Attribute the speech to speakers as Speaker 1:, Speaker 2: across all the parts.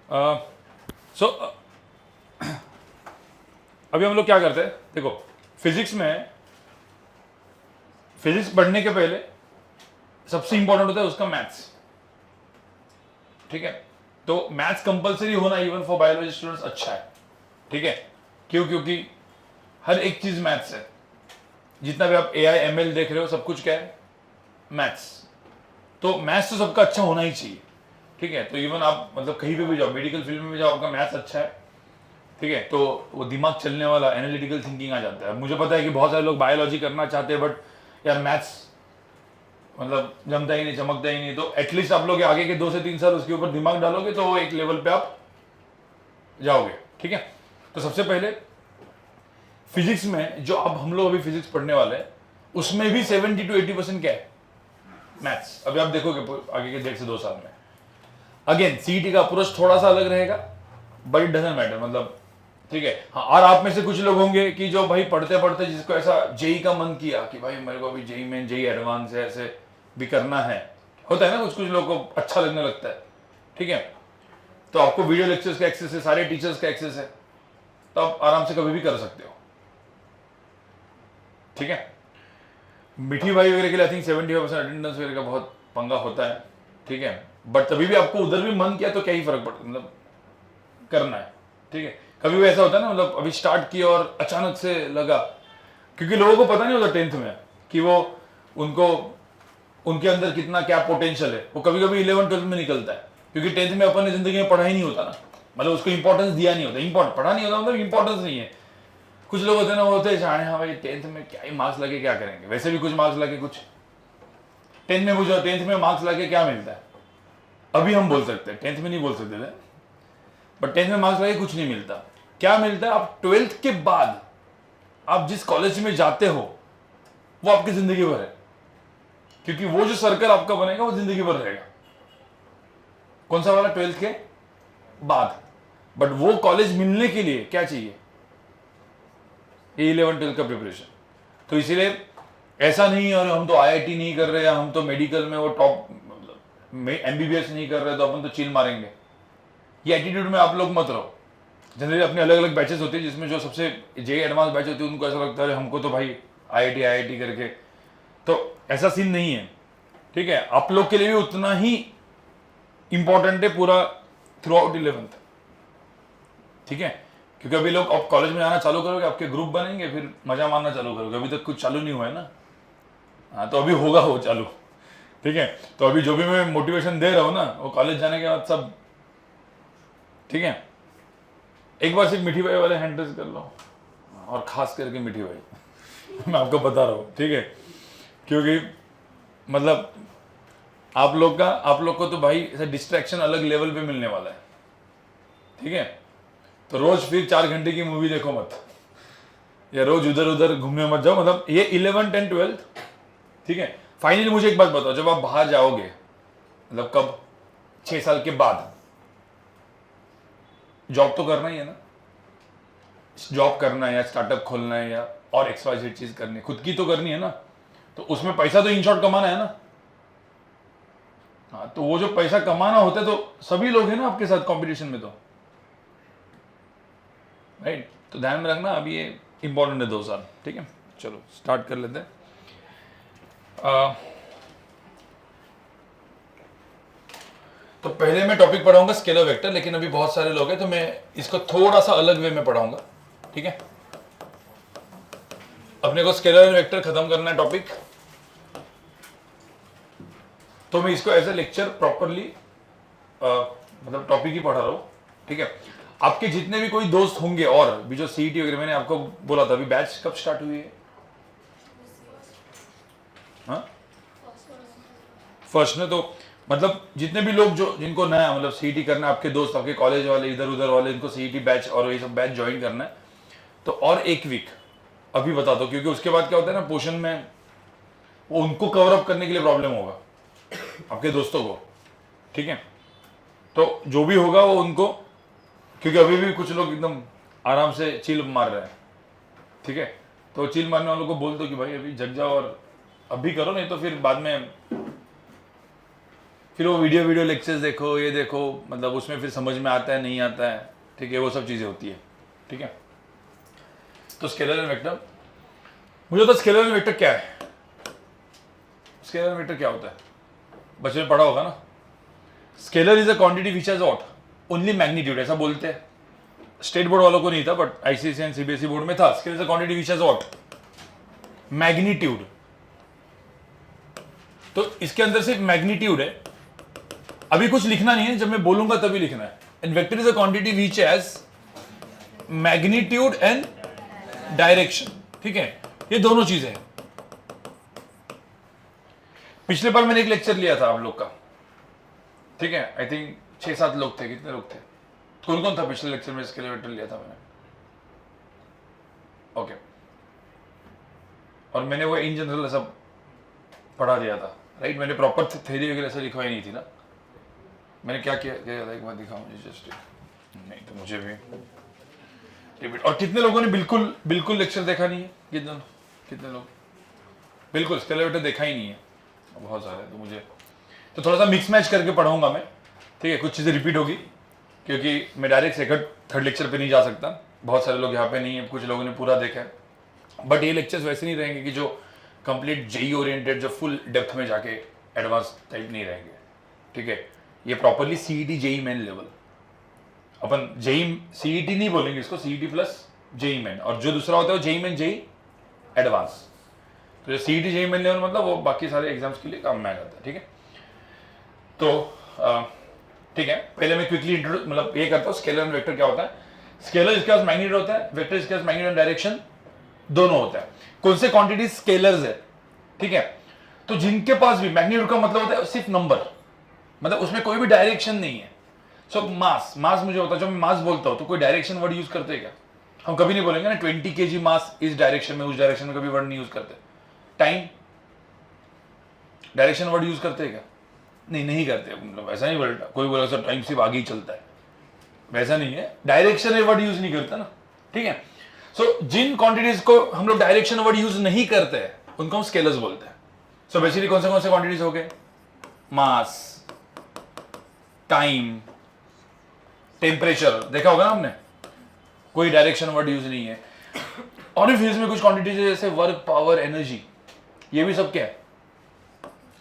Speaker 1: सो अभी हम लोग क्या करते हैं, देखो फिजिक्स पढ़ने के पहले सबसे इंपॉर्टेंट होता है उसका मैथ्स, ठीक है। तो मैथ्स कंपलसरी होना इवन फॉर बायोलॉजी स्टूडेंट्स अच्छा है, ठीक है। क्यों? क्योंकि हर एक चीज मैथ्स है। जितना भी आप AI ML देख रहे हो सब कुछ क्या है, मैथ्स। तो मैथ्स तो सबका अच्छा होना ही चाहिए, ठीक है। तो इवन आप मतलब कहीं पे भी जाओ, मेडिकल फील्ड में भी जाओ, आपका मैथ्स अच्छा है, ठीक है, तो वो दिमाग चलने वाला एनालिटिकल थिंकिंग आ जाता है। मुझे पता है कि बहुत सारे लोग बायोलॉजी करना चाहते हैं, बट यार मैथ्स मतलब जमता ही नहीं, चमकता ही नहीं। तो एटलीस्ट आप लोग आगे के 2 से 3 साल उसके ऊपर दिमाग डालोगे तो वो एक लेवल पे आप जाओगे, ठीक है। तो सबसे पहले फिजिक्स में जो अब हम लोग अभी फिजिक्स पढ़ने वाले हैं उसमें भी 70 to 80% क्या है, मैथ्स। अभी आप देखोगे आगे के 1.5 से 2 साल में। अगेन सीईटी का अप्रोच थोड़ा सा अलग रहेगा, बट इट डजंट मैटर, मतलब ठीक है। हाँ, और आप में से कुछ लोग होंगे कि जो भाई पढ़ते पढ़ते जिसको ऐसा जेई का मन किया कि भाई मेरे को अभी जेई में जेई एडवांस है ऐसे भी करना है, होता है ना, कुछ कुछ लोगों को अच्छा लगने लगता है, ठीक है। तो आपको वीडियो लेक्चर्स का एक्सेस है, सारे टीचर्स का एक्सेस है, तो आप आराम से कभी भी कर सकते हो, ठीक है। मिठी भाई वगैरह के लिए आई थिंक 75% अटेंडेंस वगैरह का बहुत पंगा होता है, ठीक है। बट तभी भी आपको उधर भी मन किया तो क्या ही फर्क पड़ता है, मतलब करना है, ठीक है। कभी भी ऐसा होता है ना, मतलब अभी स्टार्ट किया और अचानक से लगा, क्योंकि लोगों को पता नहीं होता 10th में कि वो उनको उनके अंदर कितना क्या पोटेंशियल है। वो कभी कभी 11th-12th में निकलता है, क्योंकि 10th में अपन ने जिंदगी में पढ़ा ही नहीं होता ना, मतलब उसको इंपॉर्टेंस दिया नहीं होता। पढ़ा नहीं होता मतलब इंपॉर्टेंस नहीं है। कुछ लोग होते हैं ना, वो होते हैं हाँ भाई 10th में क्या ही मार्क्स लगे क्या करेंगे, वैसे भी कुछ मार्क्स लगे कुछ 10th में पूछो 10th में मार्क्स लगे क्या मिलता है। अभी हम बोल सकते हैं, 10th में नहीं बोल सकते थे, बट 10th में मार्क्स लगे कुछ नहीं मिलता। क्या मिलता है, आप 12th के बाद आप जिस कॉलेज में जाते हो वो आपकी जिंदगी भर है, क्योंकि वो जो सर्कल आपका बनेगा वो जिंदगी भर रहेगा। कौन सा वाला, 12th के बाद। बट वो कॉलेज मिलने के लिए क्या चाहिए, ये 11-12 का प्रिपरेशन। तो इसीलिए ऐसा नहीं है और हम तो IIT नहीं कर रहे, हम तो मेडिकल में वो टॉप MBBS नहीं कर रहे तो अपन तो चिल मारेंगे, ये एटीट्यूड में आप लोग मत रहो। जनरली अपने अलग अलग बैचेस होते हैं, जिसमें जो सबसे जेई एडवांस बैच होती है उनको ऐसा लगता है हमको तो भाई IIT करके, तो ऐसा सीन नहीं है, ठीक है। आप लोग के लिए भी उतना ही इंपॉर्टेंट है पूरा थ्रू आउट 11th, ठीक है। क्योंकि अभी लोग अब कॉलेज में आना चालू करोगे, आपके ग्रुप बनेंगे, फिर मजा मारना चालू करोगे। अभी तक कुछ चालू नहीं हुआ है ना, हाँ, तो अभी होगा वो चालू, ठीक है। तो अभी जो भी मैं मोटिवेशन दे रहा हूँ ना, वो कॉलेज जाने के बाद सब, ठीक है। एक बार सिर्फ मिठी भाई वाले हैंड रेज कर लो, और खास करके मिठी भाई मैं आपको बता रहा हूँ, ठीक है। क्योंकि मतलब आप लोग को तो भाई ऐसा डिस्ट्रैक्शन अलग लेवल पे मिलने वाला है, ठीक है। तो रोज फिर 4 घंटे की मूवी देखो मत, या रोज उधर उधर घूमने मत जाओ। मतलब ये 11th and 12th, ठीक है। फाइनली मुझे एक बात बताओ, जब आप बाहर जाओगे, मतलब कब, 6 साल के बाद, जॉब तो करना ही है ना, जॉब करना है या स्टार्टअप खोलना है या और XYZ चीज करनी है, खुद की तो करनी है ना। तो उसमें पैसा तो इन शॉर्ट कमाना है ना। हाँ, तो वो जो पैसा कमाना होता है तो सभी लोग हैं ना आपके साथ कंपटीशन में, तो राइट। तो ध्यान में रखना, अभी ये इंपॉर्टेंट है 2 साल, ठीक है। चलो स्टार्ट कर लेते हैं। तो पहले मैं टॉपिक पढ़ाऊंगा स्केलर वेक्टर, लेकिन अभी बहुत सारे लोग हैं तो मैं इसको थोड़ा सा अलग वे में पढ़ाऊंगा, ठीक है। अपने को स्केलर वेक्टर खत्म करना है टॉपिक, तो मैं इसको एज ए लेक्चर प्रॉपरली मतलब टॉपिक ही पढ़ा रहा हूँ, ठीक है। आपके जितने भी कोई दोस्त होंगे और भी जो सीईटी वगैरह, मैंने आपको बोला था अभी बैच कब स्टार्ट हुई है, हाँ फर्स्ट ने। तो मतलब जितने भी लोग जो जिनको नया मतलब सीईटी करना है, आपके दोस्त, आपके कॉलेज वाले, इधर उधर वाले, इनको सीईटी बैच और ये सब बैच ज्वाइन करना है, तो और 1 वीक अभी बता दो, क्योंकि उसके बाद क्या होता है ना, पोर्शन में वो उनको कवर अप करने के लिए प्रॉब्लम होगा आपके दोस्तों को, ठीक है। तो जो भी होगा वो उनको, क्योंकि अभी भी कुछ लोग एकदम आराम से चिल मार रहे हैं, ठीक है। तो चिल मारने वालों को बोल दो कि भाई अभी जग जाओ और अभी करो, नहीं तो फिर बाद में फिर वो वीडियो लेक्चर्स देखो, ये देखो, मतलब उसमें फिर समझ में आता है नहीं आता है, ठीक है, वो सब चीज़ें होती है, ठीक है। तो स्केलर एंड वेक्टर, मुझे तो स्केलर एंड वेक्टर क्या है, स्केलर एंड वेक्टर क्या होता है, बच्चे में पढ़ा होगा ना। Scalar is a quantity which has what, only magnitude, ऐसा बोलते हैं। स्टेट बोर्ड वालों को नहीं था, but ICSE and CBSE board में था। Scalar is a quantity which has what, magnitude. तो इसके अंदर सिर्फ मैग्नीट्यूड है, अभी कुछ लिखना नहीं है, जब मैं बोलूंगा तभी लिखना है। And vector is a quantity which has magnitude and direction, ठीक है, ये दोनों चीजें हैं। पिछले बार मैंने एक लेक्चर लिया था आप लोग का, ठीक है, आई थिंक 6-7 लोग थे, कितने लोग थे, कौन कौन था पिछले लेक्चर में स्केलर वेक्टर लिया था मैंने, ओके। और मैंने वो इन जनरल सब पढ़ा दिया था, राइट, मैंने प्रॉपर थ्योरी वगैरह से लिखवाई नहीं थी ना। मैंने क्या किया था, एक बार दिखाओ मुझे जस्ट, नहीं तो मुझे भी रिपीट। और कितने लोगों ने बिल्कुल लेक्चर देखा नहीं है, कितने लोग बिल्कुल स्केलर वेक्टर देखा ही नहीं है, बहुत सारे। तो मुझे तो थोड़ा सा मिक्स मैच करके पढ़ाऊंगा मैं, ठीक है, कुछ चीज़ें रिपीट होगी, क्योंकि मैं डायरेक्ट सेकंड थर्ड लेक्चर पे नहीं जा सकता, बहुत सारे लोग यहाँ पे नहीं है, कुछ लोगों ने पूरा देखा है। बट ये लेक्चर्स वैसे नहीं रहेंगे कि जो कंप्लीट जेई ओरिएंटेड, जो फुल डेप्थ में जाके एडवांस टाइप नहीं रहेंगे, ठीक है। ये properly CET JEE main level, अपन जेई सीईटी नहीं बोलेंगे इसको, सीईटी प्लस जेई मेन, और जो दूसरा होता है वो जेई मेन जेई एडवांस। तो जो सीईटी जेई मेन लेवल मतलब वो बाकी सारे एग्जाम्स के लिए काम में आ जाता है, ठीक है। तो ठीक है, पहले मैं क्विकली इंट्रोड्यूस मतलब ये करता हूँ, स्केलर एंड वेक्टर क्या होता है। स्केलर इसके पास मैग्नीट्यूड होता है, वेक्टर इसके पास मैग्नीट्यूड एंड डायरेक्शन दोनों होता है। कौन से क्वांटिटी स्केलर्स है, ठीक है, तो जिनके पास भी मैग्नीट्यूड का मतलब होता है सिर्फ नंबर, मतलब उसमें कोई भी डायरेक्शन नहीं है। सो मास मुझे होता है, जब मैं मास बोलता हूं तो कोई डायरेक्शन वर्ड यूज करते हैं क्या, हम कभी नहीं बोलेंगे ना 20 kg मास इस डायरेक्शन में, उस डायरेक्शन में कभी वर्ड नहीं यूज करते। टाइम डायरेक्शन वर्ड यूज करते हैं क्या, नहीं करते, मतलब ऐसा नहीं बोलता, कोई बोला सर टाइम सिर्फ आगे ही चलता है, वैसा नहीं है, डायरेक्शन वर्ड यूज नहीं करता ना, ठीक है। सो जिन क्वांटिटीज को हम लोग डायरेक्शन वर्ड यूज नहीं करते हैं उनको हम स्केलर्स बोलते हैं। सो बेसिकली कौन से क्वांटिटीज हो गए, मास, टाइम, टेम्परेचर, देखा होगा ना हमने, कोई डायरेक्शन वर्ड यूज नहीं है। और भी में कुछ क्वांटिटीज जैसे वर्क, पावर, एनर्जी, ये भी सब क्या है,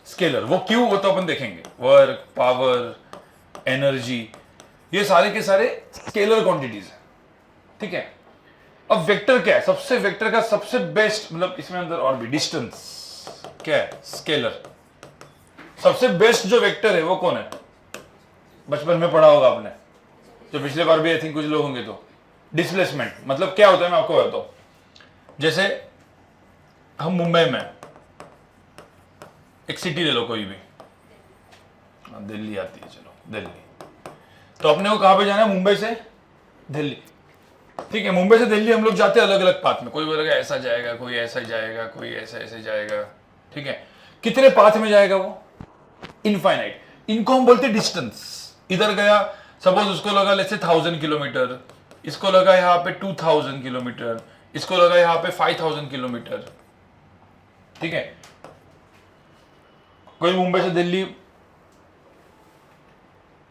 Speaker 1: स्केलर। वो क्यों, वो तो अपन देखेंगे, वर्क, पावर, एनर्जी, ये सारे के सारे स्केलर क्वांटिटीज है, ठीक है। अब वेक्टर क्या है, वेक्टर का सबसे बेस्ट, मतलब इसमें अंदर और भी डिस्टेंस क्या है, स्केलर। सबसे बेस्ट जो वेक्टर है वो कौन है, बचपन में पढ़ा होगा आपने, जो पिछले बार भी आई थिंक कुछ लोग होंगे, तो डिस्प्लेसमेंट। मतलब क्या होता है मैं आपको बताता हूं, जैसे हम मुंबई में, एक सिटी ले लो कोई भी, दिल्ली आती है, चलो दिल्ली, तो अपने को कहां पे जाना है, मुंबई से दिल्ली, ठीक है। मुंबई से दिल्ली हम लोग जाते हैं अलग अलग पाथ में, कोई बोलेगा ऐसा जाएगा, कोई ऐसा जाएगा, कोई ऐसे जाएगा, ठीक है। कितने पाथ में जाएगा वो, इनफाइनाइट। इनको हम बोलते हैं डिस्टेंस। इधर गया, सपोज उसको लगा लेट्स से 1000 किलोमीटर, इसको लगा यहाँ पे 2000 किलोमीटर, इसको लगा यहाँ पे 5000 किलोमीटर, ठीक है। कोई मुंबई से दिल्ली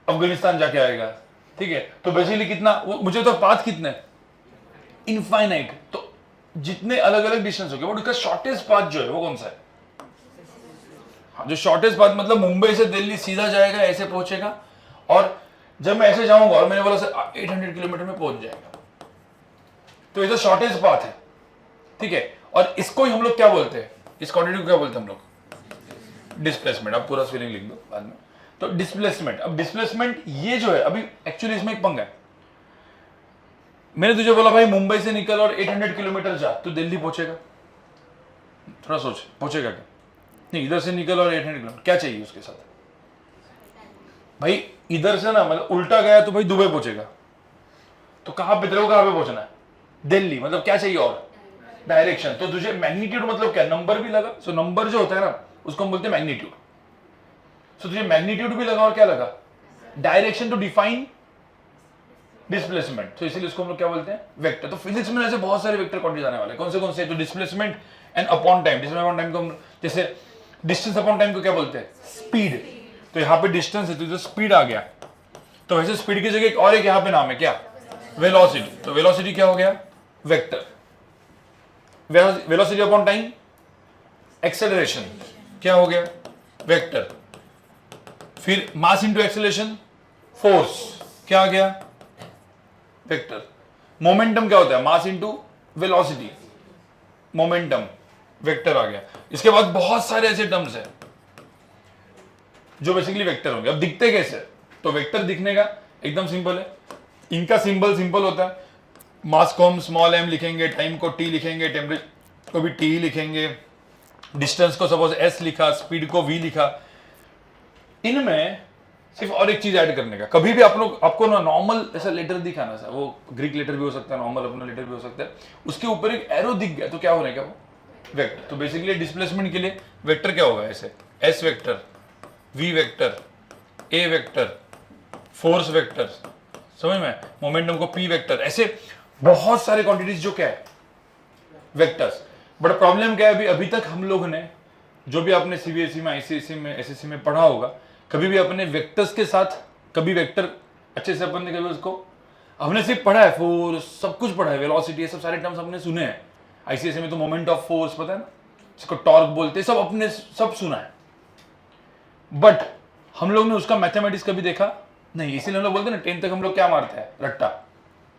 Speaker 1: अफगानिस्तान जाके आएगा, ठीक है। तो बेसिकली कितना, वो मुझे तो पाथ कितने, इनफाइनाइट। तो जितने अलग अलग डिस्टेंस हो गए, वो उसका शॉर्टेस्ट पाथ जो है वो कौन सा है, हाँ, जो शॉर्टेस्ट पाथ, मतलब मुंबई से दिल्ली सीधा जाएगा, ऐसे पहुंचेगा, और जब मैं ऐसे जाऊंगा और मैंने बोला सर 800 किलोमीटर में पहुंच जाएगा, तो ये तो शॉर्टेस्ट पाथ है, ठीक है। और इसको ही हम लोग क्या बोलते हैं, इस क्वांटिटी को क्या बोलते हैं हम लोग, डिस्प्लेसमेंट। अब पूरा स्पेलिंग लिख दो बाद में। तो डिस्प्लेसमेंट, अब डिस्प्लेसमेंट ये जो है, अभी एक्चुअली इसमें एक पंगा है। मैंने तुझे बोला भाई मुंबई से निकल और 800 किलोमीटर जा, तो दिल्ली पहुंचेगा, थोड़ा सोच, पहुंचेगा क्या, नहीं, इधर से निकल और 800 किलोमीटर, क्या चाहिए उसके साथ भाई, इधर से ना मतलब उल्टा गया तो भाई दुबई पहुंचेगा, तो कहां पे तेरे को, कहां पे पहुंचना है, दिल्ली, मतलब क्या चाहिए और डायरेक्शन। तो तुझे मैग्नीट्यूड मतलब क्या, नंबर भी लगा, सो नंबर जो होता है ना उसको हम बोलते हैं मैग्नीट्यूड। सो तुझे मैग्नीट्यूड भी लगा और क्या लगा, डायरेक्शन टू डिफाइन डिस्प्लेसमेंट, तो इसीलिए उसको हम लोग क्या बोलते हैं, वेक्टर। तो फिजिक्स में ऐसे बहुत सारे वेक्टर क्वांटिटीज आने वाले हैं, कौन से, तो displacement and upon time. Displacement upon time को हम, जैसे डिस्टेंस अपॉन टाइम को क्या बोलते हैं, स्पीड। तो यहाँ पे डिस्टेंस है तो इधर स्पीड आ गया, तो वैसे स्पीड की जगह एक और एक यहाँ पे नाम है क्या, वेलोसिटी। तो वेलोसिटी क्या हो गया, vector. Velocity upon time, acceleration क्या हो गया, वेक्टर। फिर मास इंटू एक्सेलरेशन, फोर्स क्या आ गया, वेक्टर। मोमेंटम क्या होता है, mass into velocity, momentum, vector आ गया। इसके बाद बहुत सारे ऐसे टर्म्स हैं जो बेसिकली वेक्टर होंगे। अब दिखते कैसे, तो वेक्टर दिखने का एकदम सिंपल है, इनका सिंबल सिंपल होता है। मास को हम स्मॉल m लिखेंगे, टाइम को t लिखेंगे, टेम्परेचर को भी t लिखेंगे, डिस्टेंस को सपोज s लिखा, स्पीड को v लिखा। इनमें सिर्फ और एक चीज ऐड करने का, कभी भी आप लोग आपको ना नॉर्मल ऐसा लेटर दिखा ना सा, वो ग्रीक लेटर भी हो सकता है, नॉर्मल अपना लेटर भी हो सकता है, उसके ऊपर एक एरो दिख गया तो क्या होने का, वो वेक्टर। तो बेसिकली डिस्प्लेसमेंट के लिए वेक्टर क्या होगा, ऐसे s vector, v vector, a vector, force vector, समझ में, मोमेंटम को p वेक्टर, ऐसे बहुत सारे क्वांटिटीज जो क्या है, वेक्टर्स। बट प्रॉब्लम क्या है, अभी तक हम लोग ने जो भी आपने सीबीएसई में, आईसीएसई में, एसएससी में पढ़ा होगा, कभी भी अपने वेक्टर्स के साथ कभी वेक्टर अच्छे से अपन ने कभी उसको, हमने सिर्फ पढ़ा है, फोर्स सब कुछ पढ़ा है, वेलोसिटी, ये सब सारे टर्म्स हमने सुने हैं। आईसीएसई में तो मोमेंट ऑफ फोर्स पता है ना, इसको टॉर्क बोलते हैं, सब अपने सब सुना है। बट हम लोग ने उसका मैथमेटिक्स कभी देखा नहीं, इसीलिए हम लोग बोलते हैं ना 10 तक हम लोग क्या मारते हैं, रट्टा,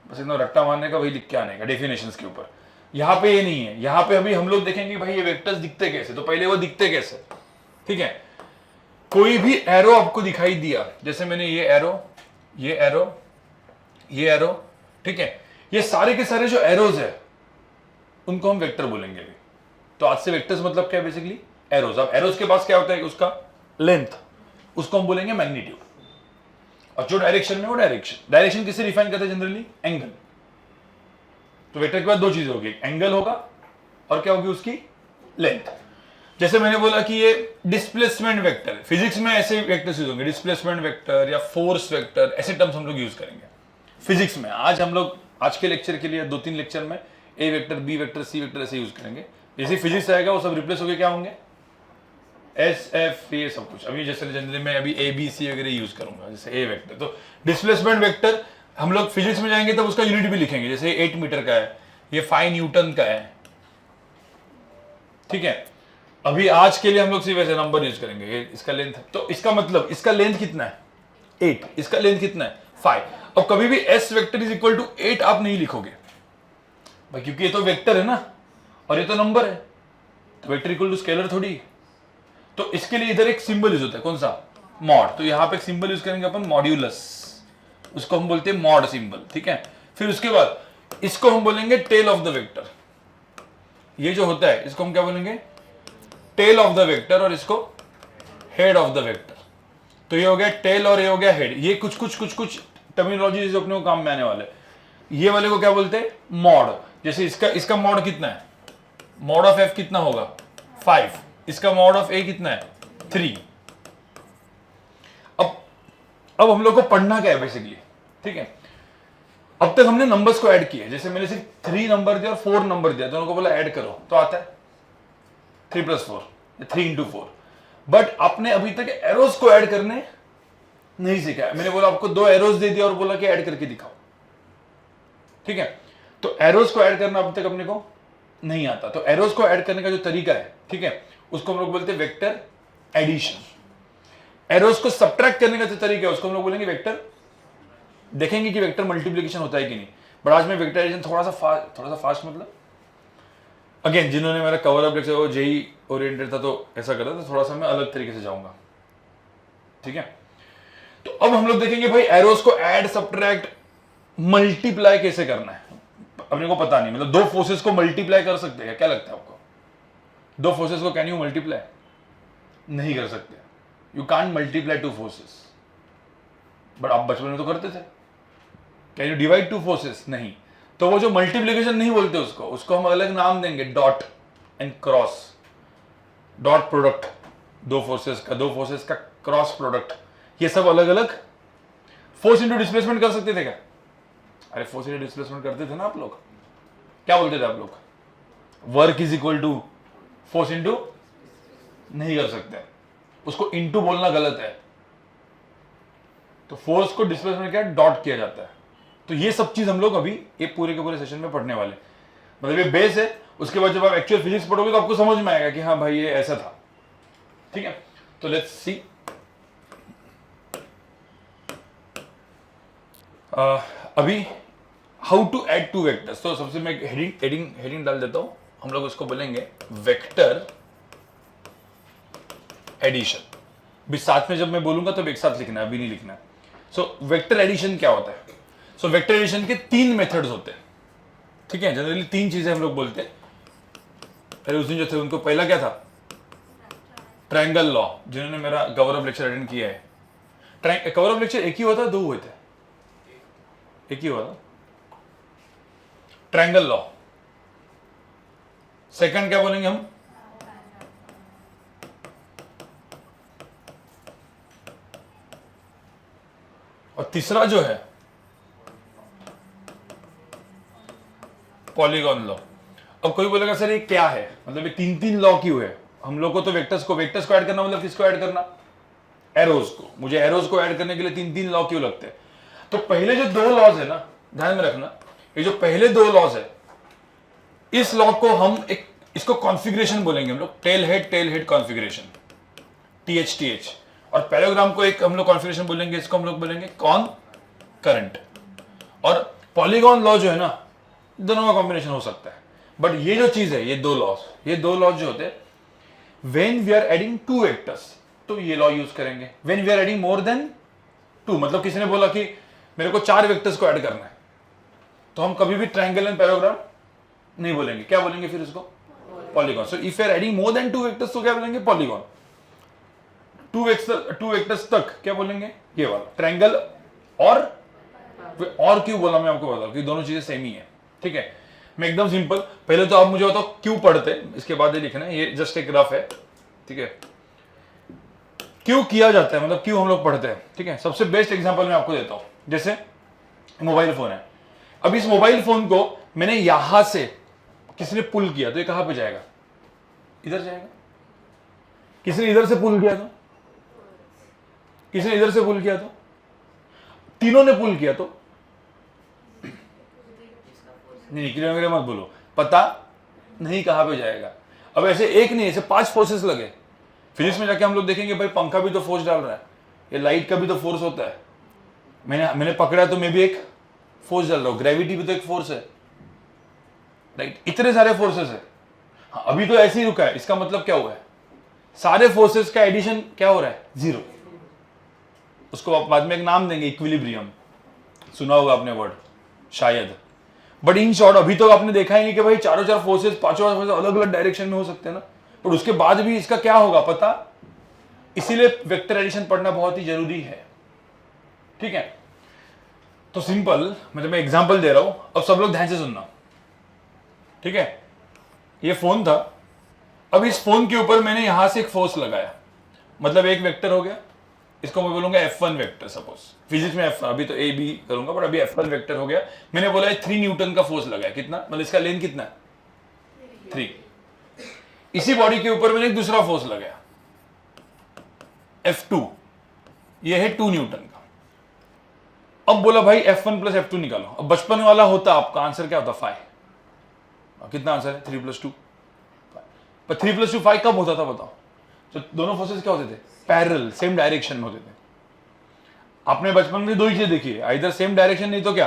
Speaker 1: बस इतना रट्टा मारने का, वही लिख के आने का डेफिनेशंस के ऊपर। यहाँ पे ये नहीं है, यहाँ पे अभी हम लोग देखेंगे भाई ये वेक्टर्स दिखते कैसे, तो पहले वो दिखते कैसे, ठीक है। कोई भी एरो आपको दिखाई दिया, जैसे मैंने ये एरो, ये एरो, ये एरो, ठीक है, ये सारे के सारे जो एरोज है उनको हम वेक्टर बोलेंगे अभी। तो आज से वेक्टर्स मतलब क्या है, बेसिकली एरोज। अब एरोज के पास क्या होता है, उसका लेंथ, उसको हम बोलेंगे मैग्नीट्यूड, और जो डायरेक्शन में वो डायरेक्शन। डायरेक्शन किससे डिफाइन करते हैं जनरली, एंगल। तो वेक्टर के बाद दो चीजें होगी, एंगल होगा और क्या होगी उसकी लेंथ। जैसे मैंने बोला कि ये डिस्प्लेसमेंट वेक्टर, फिजिक्स में ऐसे वेक्टर्स यूज होंगे, डिस्प्लेसमेंट वेक्टर या फोर्स वेक्टर, ऐसे टर्म्स हम लोग यूज करेंगे फिजिक्स में। आज हम लोग आज के लेक्चर के लिए 2-3 लेक्चर में ए vector, B vector, C vector ऐसे यूज करेंगे। जैसे फिजिक्स आएगा वो सब रिप्लेस होकर क्या होंगे, एस एफ, ये सब कुछ। अभी जैसे जनरली मैं अभी ए बी सी वगैरह यूज करूंगा, जैसे ए वेक्टर। तो डिस्प्लेसमेंट वेक्टर हम लोग फिजिक्स में जाएंगे तब उसका यूनिट भी लिखेंगे, जैसे 8 मीटर का है, ये 5 न्यूटन का है, ठीक है। अभी आज के लिए हम लोग सिर्फ ऐसे नंबर यूज करेंगे, ये इसका लेंथ है, तो इसका मतलब इसका लेंथ कितना है 8, इसका लेंथ कितना है 5। अब कभी भी s vector is equal to 8 आप नहीं लिखोगे भाई, क्योंकि ये तो वेक्टर है ना और ये तो नंबर है, तो वेक्टर इक्वल टू स्केलर थोड़ी। तो इसके लिए इधर एक सिंबल यूज होता है, कौन सा, मॉड। तो यहां पे एक सिंबल यूज करेंगे अपन, मॉड्यूलस, उसको हम बोलते हैं मॉड सिंबल, ठीक है। फिर उसके बाद इसको हम बोलेंगे टेल ऑफ द वेक्टर, ये जो होता है इसको हम क्या बोलेंगे, टेल ऑफ द वेक्टर, और इसको हेड ऑफ द वेक्टर। तो ये हो गया टेल और ये हो गया हेड। ये कुछ कुछ कुछ कुछ टर्मिनोलॉजी जो अपने को काम में आने वाले। ये वाले को क्या बोलते हैं, मॉड। जैसे इसका मॉड कितना है, मॉड ऑफ एफ कितना होगा 5, इसका मॉड ऑफ ए कितना है 3। अब हम लोग को पढ़ना क्या है बेसिकली, ठीक है। अब तक हमने नंबर्स को ऐड किया, जैसे मैंने सिर्फ 3 नंबर दिया और 4 नंबर दिया, दोनों को बोला ऐड करो, तो आता है 3 + 4, 3 × 4। बट आपने अभी तक एरोज को ऐड करने नहीं सीखा है। मैंने बोला आपको 2 एरोज दे दिया और बोला कि ऐड करके दिखाओ, ठीक है। तो एरोज को ऐड करना अभी तक अपने को नहीं आता। तो एरोज को ऐड करने का जो तरीका है, ठीक है, उसको हम लोग बोलते हैं वेक्टर एडिशन। एरोज को सब्ट्रैक्ट करने का जो तरीका है उसको हम लोग बोलेंगे वेक्टर, देखेंगे कि वेक्टर मल्टीप्लिकेशन होता है कि नहीं। बट आज मैं वेक्टर एडिशन थोड़ा सा फास्ट मतलब, अगेन जिन्होंने मेरा कवर अप लेक्चर वो जेई ओरिएंटेड था तो ऐसा करता, तो थोड़ा सा मैं अलग तरीके से जाऊंगा, ठीक है। तो अब हम लोग देखेंगे भाई एरोज को ऐड, सब्ट्रैक्ट, मल्टीप्लाई कैसे करना है। अपने को पता नहीं, मतलब 2 फोर्सेस को मल्टीप्लाई कर सकते हैं क्या, लगता है आपको 2 फोर्सेस को कैन यू मल्टीप्लाई, नहीं कर सकते। You can't multiply 2 forces. But आप बचपन में तो करते थे, कैन यू डिवाइड 2 फोर्सेस, नहीं। तो वो जो मल्टीप्लीकेशन नहीं बोलते उसको हम अलग नाम देंगे, dot and cross, dot product, 2 forces का क्रॉस प्रोडक्ट, ये सब अलग अलग। फोर्स इंटू डिस्प्लेसमेंट कर सकते थे क्या, अरे फोर्स इंटू डिस्प्लेसमेंट करते थे ना आप लोग, क्या बोलते थे आप लोग, work is equal to force into, नहीं कर सकते, उसको इंटू बोलना गलत है, तो फोर्स को डिस्प्लेसमेंट क्या डॉट किया जाता है। तो ये सब चीज हम लोग अभी ये पूरे के पूरे सेशन में पढ़ने वाले, मतलब ये बेस है। उसके बाद जब आप एक्चुअल फिजिक्स पढ़ोगे तो आपको समझ में आएगा कि हाँ भाई ये ऐसा था। ठीक है, तो लेट्स सी। अभी how to add two vectors. तो सबसे मैं हेडिंग डाल देता हूं, हम लोग उसको बोलेंगे वेक्टर एडिशन। भी साथ में जब मैं बोलूंगा तब एक साथ लिखना है, अभी नहीं लिखना है। सो वेक्टर एडिशन क्या होता है? सो वेक्टर एडिशन के 3 मेथड्स होते हैं। ठीक है, जनरली 3 चीजें हम लोग बोलते हैं। पहले उस दिन जो थे उनको पहला क्या था? Triangle law. जिन्होंने मेरा गौरव लेक्चर अटेंड किया है, गौरव लेक्चर एक ही हुआ था, 2 हुए थे? एक ही हुआ था। Triangle law. सेकंड क्या बोलेंगे हम? और तीसरा जो है पॉलीगॉन लॉ। अब कोई बोलेगा सर ये क्या है, मतलब ये 3 लॉ क्यों है? हम लोग को तो वेक्टर्स को ऐड करना, मतलब किसको ऐड करना? एरोज को। मुझे एरोज को ऐड करने के लिए 3 लॉ क्यों लगते हैं? तो पहले जो 2 लॉज है ना, ध्यान में रखना, ये जो पहले 2 लॉज है, इस लॉ को हम इसको कॉन्फ़िगरेशन बोलेंगे हम लोग, टेल हेड कॉन्फ़िगरेशन, TH। और पैराग्राम को एक हम लोग कॉन्फ़िगरेशन बोलेंगे, इसको हम लोग बोलेंगे कॉनकरेंट। और पॉलीगॉन लॉ जो है ना, दोनों का कॉम्बिनेशन हो सकता है। बट ये जो चीज है, ये 2 लॉज जो होते हैं, when we are adding 2 vectors तो ये लॉ यूज करेंगे। When we are adding more than 2, मतलब किसी ने बोला कि मेरे को 4 वेक्टर्स को ऐड करना है, तो हम कभी भी ट्रायंगल एंड पैराग्राम नहीं बोलेंगे। क्या बोलेंगे फिर इसको? Polygon. So if you are adding more than 2 vectors तो क्या बोलेंगे? पॉलीगॉन। 2 वेक्टर्स तक क्या बोलेंगे? ये वाला ट्रायंगल। और क्यों बोला मैं आपको बता, कि दोनों चीजें सेम ही है। ठीक है, मैं एकदम सिंपल, पहले तो आप मुझे बताओ क्यों पढ़ते, इसके बाद ये लिखना है, ये जस्ट एक रफ है। ठीक है, क्यों किया जाता है, मतलब क्यों हम लोग पढ़ते हैं। ठीक है, सबसे बेस्ट एग्जांपल मैं आपको देता हूं, जैसे मोबाइल फोन है। अब इस मोबाइल फोन को मैंने यहां से किसी ने पुल किया तो ये कहां पे जाएगा? इधर जाएगा। किसी ने इधर से पुल किया तो, किसी ने इधर से पुल किया तो, तीनों ने पुल किया तो नहीं, किलोमीटर मत बोलो, पता नहीं कहां पे जाएगा। अब ऐसे एक नहीं, ऐसे 5 फोर्सेस लगे। फिजिक्स में जाके हम लोग देखेंगे भाई पंखा भी तो फोर्स डाल रहा है, ये लाइट का भी तो फोर्स होता है। मैंने पकड़ा तो मैं भी एक फोर्स डाल रहा हूं, ग्रेविटी भी तो एक फोर्स है, राइट? इतने सारे फोर्सेस है। हाँ, अभी तो ऐसे ही रुका है, इसका मतलब क्या हुआ है? सारे फोर्सेस का एडिशन क्या हो रहा है? 0। उसको आप बाद में एक नाम देंगे, इक्विलिब्रियम। सुना होगा आपने वर्ड शायद। बट इन शॉर्ट अभी तो आपने देखा ही नहीं कि भाई चारों फोर्सेस, पांचों फोर्सेस अलग अलग डायरेक्शन में हो सकते हैं ना, पर उसके बाद भी इसका क्या होगा पता। इसीलिए वेक्टर एडिशन पढ़ना बहुत ही जरूरी है। ठीक है, तो सिंपल, मतलब मैं एग्जांपल दे रहा हूं, अब सब लोग ध्यान से सुनना। ठीक है, ये फोन था, अब इस फोन के ऊपर मैंने यहां से एक फोर्स लगाया, मतलब एक वेक्टर हो गया, इसको मैं बोलूंगा F1 वेक्टर। सपोज फिजिक्स में F1, अभी तो A B करूंगा, बट अभी F1 वेक्टर हो गया। मैंने बोला 3 न्यूटन का फोर्स लगाया, कितना, मतलब इसका लेंथ कितना है? 3। इसी बॉडी के ऊपर मैंने एक दूसरा फोर्स लगाया F2, ये है 2 न्यूटन का। अब बोला भाई F1 प्लस F2 निकालो। अब बचपन वाला होता, आपका आंसर क्या होता? 5। कितना आंसर है? 3 + 2 5। पर 3 + 2 5 कब होता था बताओ? तो दोनों फोर्सेस क्या होते थे? पैरेलल, सेम डायरेक्शन में होते थे। आपने बचपन में 2 चीजें देखी है, इधर सेम डायरेक्शन, नहीं तो क्या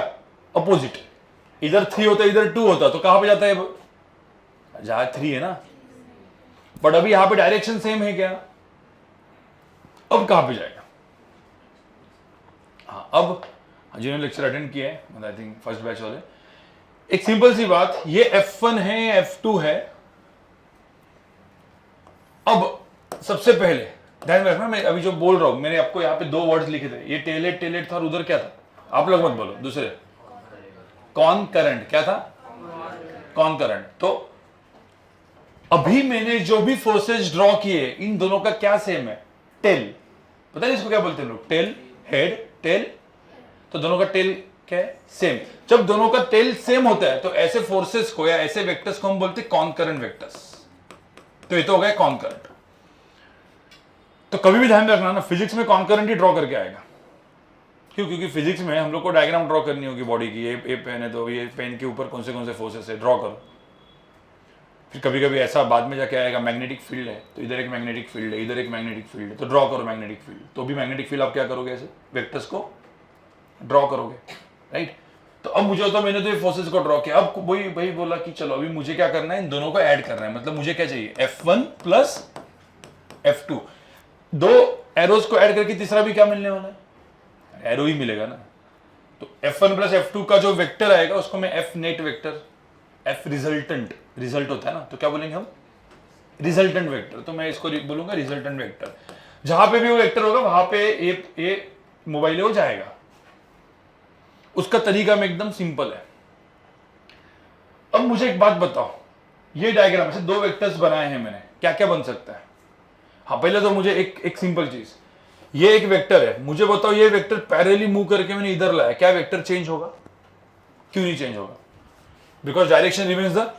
Speaker 1: अपोजिट। इधर 3 होता, इधर 2 होता, तो कहां पे जाता है? जहां 3 है ना। बट अभी यहां पे डायरेक्शन सेम है क्या? अब कहां पे जाएगा? हाँ, अब जिन्होंने लेक्चर अटेंड किया है, मतलब आई थिंक फर्स्ट बैच वाले, एक सिंपल सी बात, ये F1 है, F2 है। अब सबसे पहले ध्यान में रखना, मैं अभी जो बोल रहा हूं, मैंने आपको यहाँ पे 2 वर्ड्स लिखे थे, ये टेलेट था और उधर क्या था? आप लोग मत बोलो, दूसरे कॉनकरेंट। क्या था? कॉनकरेंट। तो अभी मैंने जो भी फोर्सेस ड्रॉ किए, इन दोनों का क्या सेम है? टेल। पता है इसको क्या बोलते हैं लोग? Tail, head, tail. तो दोनों का टेल क्या है? सेम। जब दोनों का टेल सेम होता है तो ऐसे फोर्सेस को या ऐसे वेक्टर्स को हम बोलते हैं कॉनकरेंट वेक्टर्स। तो ये तो हो गया कॉनकरेंट। तो कभी भी ध्यान में रखना ना, फिजिक्स में कॉनकरेंट ही ड्रॉ करके आएगा। क्यों? क्योंकि फिजिक्स में हम लोग को डायग्राम ड्रॉ करनी होगी बॉडी की। ये पेन है तो ये पेन के ऊपर कौन से फोर्सेस है, ड्रॉ करो। फिर कभी कभी ऐसा बाद में जाके आएगा, मैग्नेटिक फील्ड है तो इधर एक मैग्नेटिक फील्ड है, इधर एक मैग्नेटिक फील्ड है, तो ड्रॉ करो मैग्नेटिक फील्ड। तो भी मैग्नेटिक फील्ड आप क्या करोगे, ऐसे वेक्टर्स को ड्रॉ करोगे, राइट। तो अब मुझे होता, मैंने तो ये फोर्सेस को ड्रॉ किया। अब वही वही बोला कि चलो अभी मुझे क्या करना है, इन दोनों को ऐड करना है। मतलब मुझे क्या चाहिए, F1 प्लस F2। दो एरोज को ऐड करके तीसरा भी क्या मिलने वाला है, एरो ही मिलेगा ना। तो F1 प्लस F2 का जो वेक्टर आएगा उसको मैं F net vector, F resultant, result होता है ना, तो क्या बोलेंगे हम, रिजल्टेंट वेक्टर। तो मैं इसको बोलूंगा रिजल्टेंट वेक्टर। जहां पे भी वो वेक्टर होगा वहां पे ये मोबाइल हो जाएगा। उसका तरीका में एकदम सिंपल है। अब मुझे एक बात बताओ, ये डायग्राम से दो वेक्टर्स बनाए हैं मैंने, क्या क्या बन सकता है। हाँ पहले तो मुझे एक सिंपल चीज, ये एक वेक्टर है, मुझे बताओ ये वेक्टर पैरेलली मूव करके मैंने इधर लाया, क्या वेक्टर चेंज होगा? क्यों नहीं चेंज होगा? Because direction remains the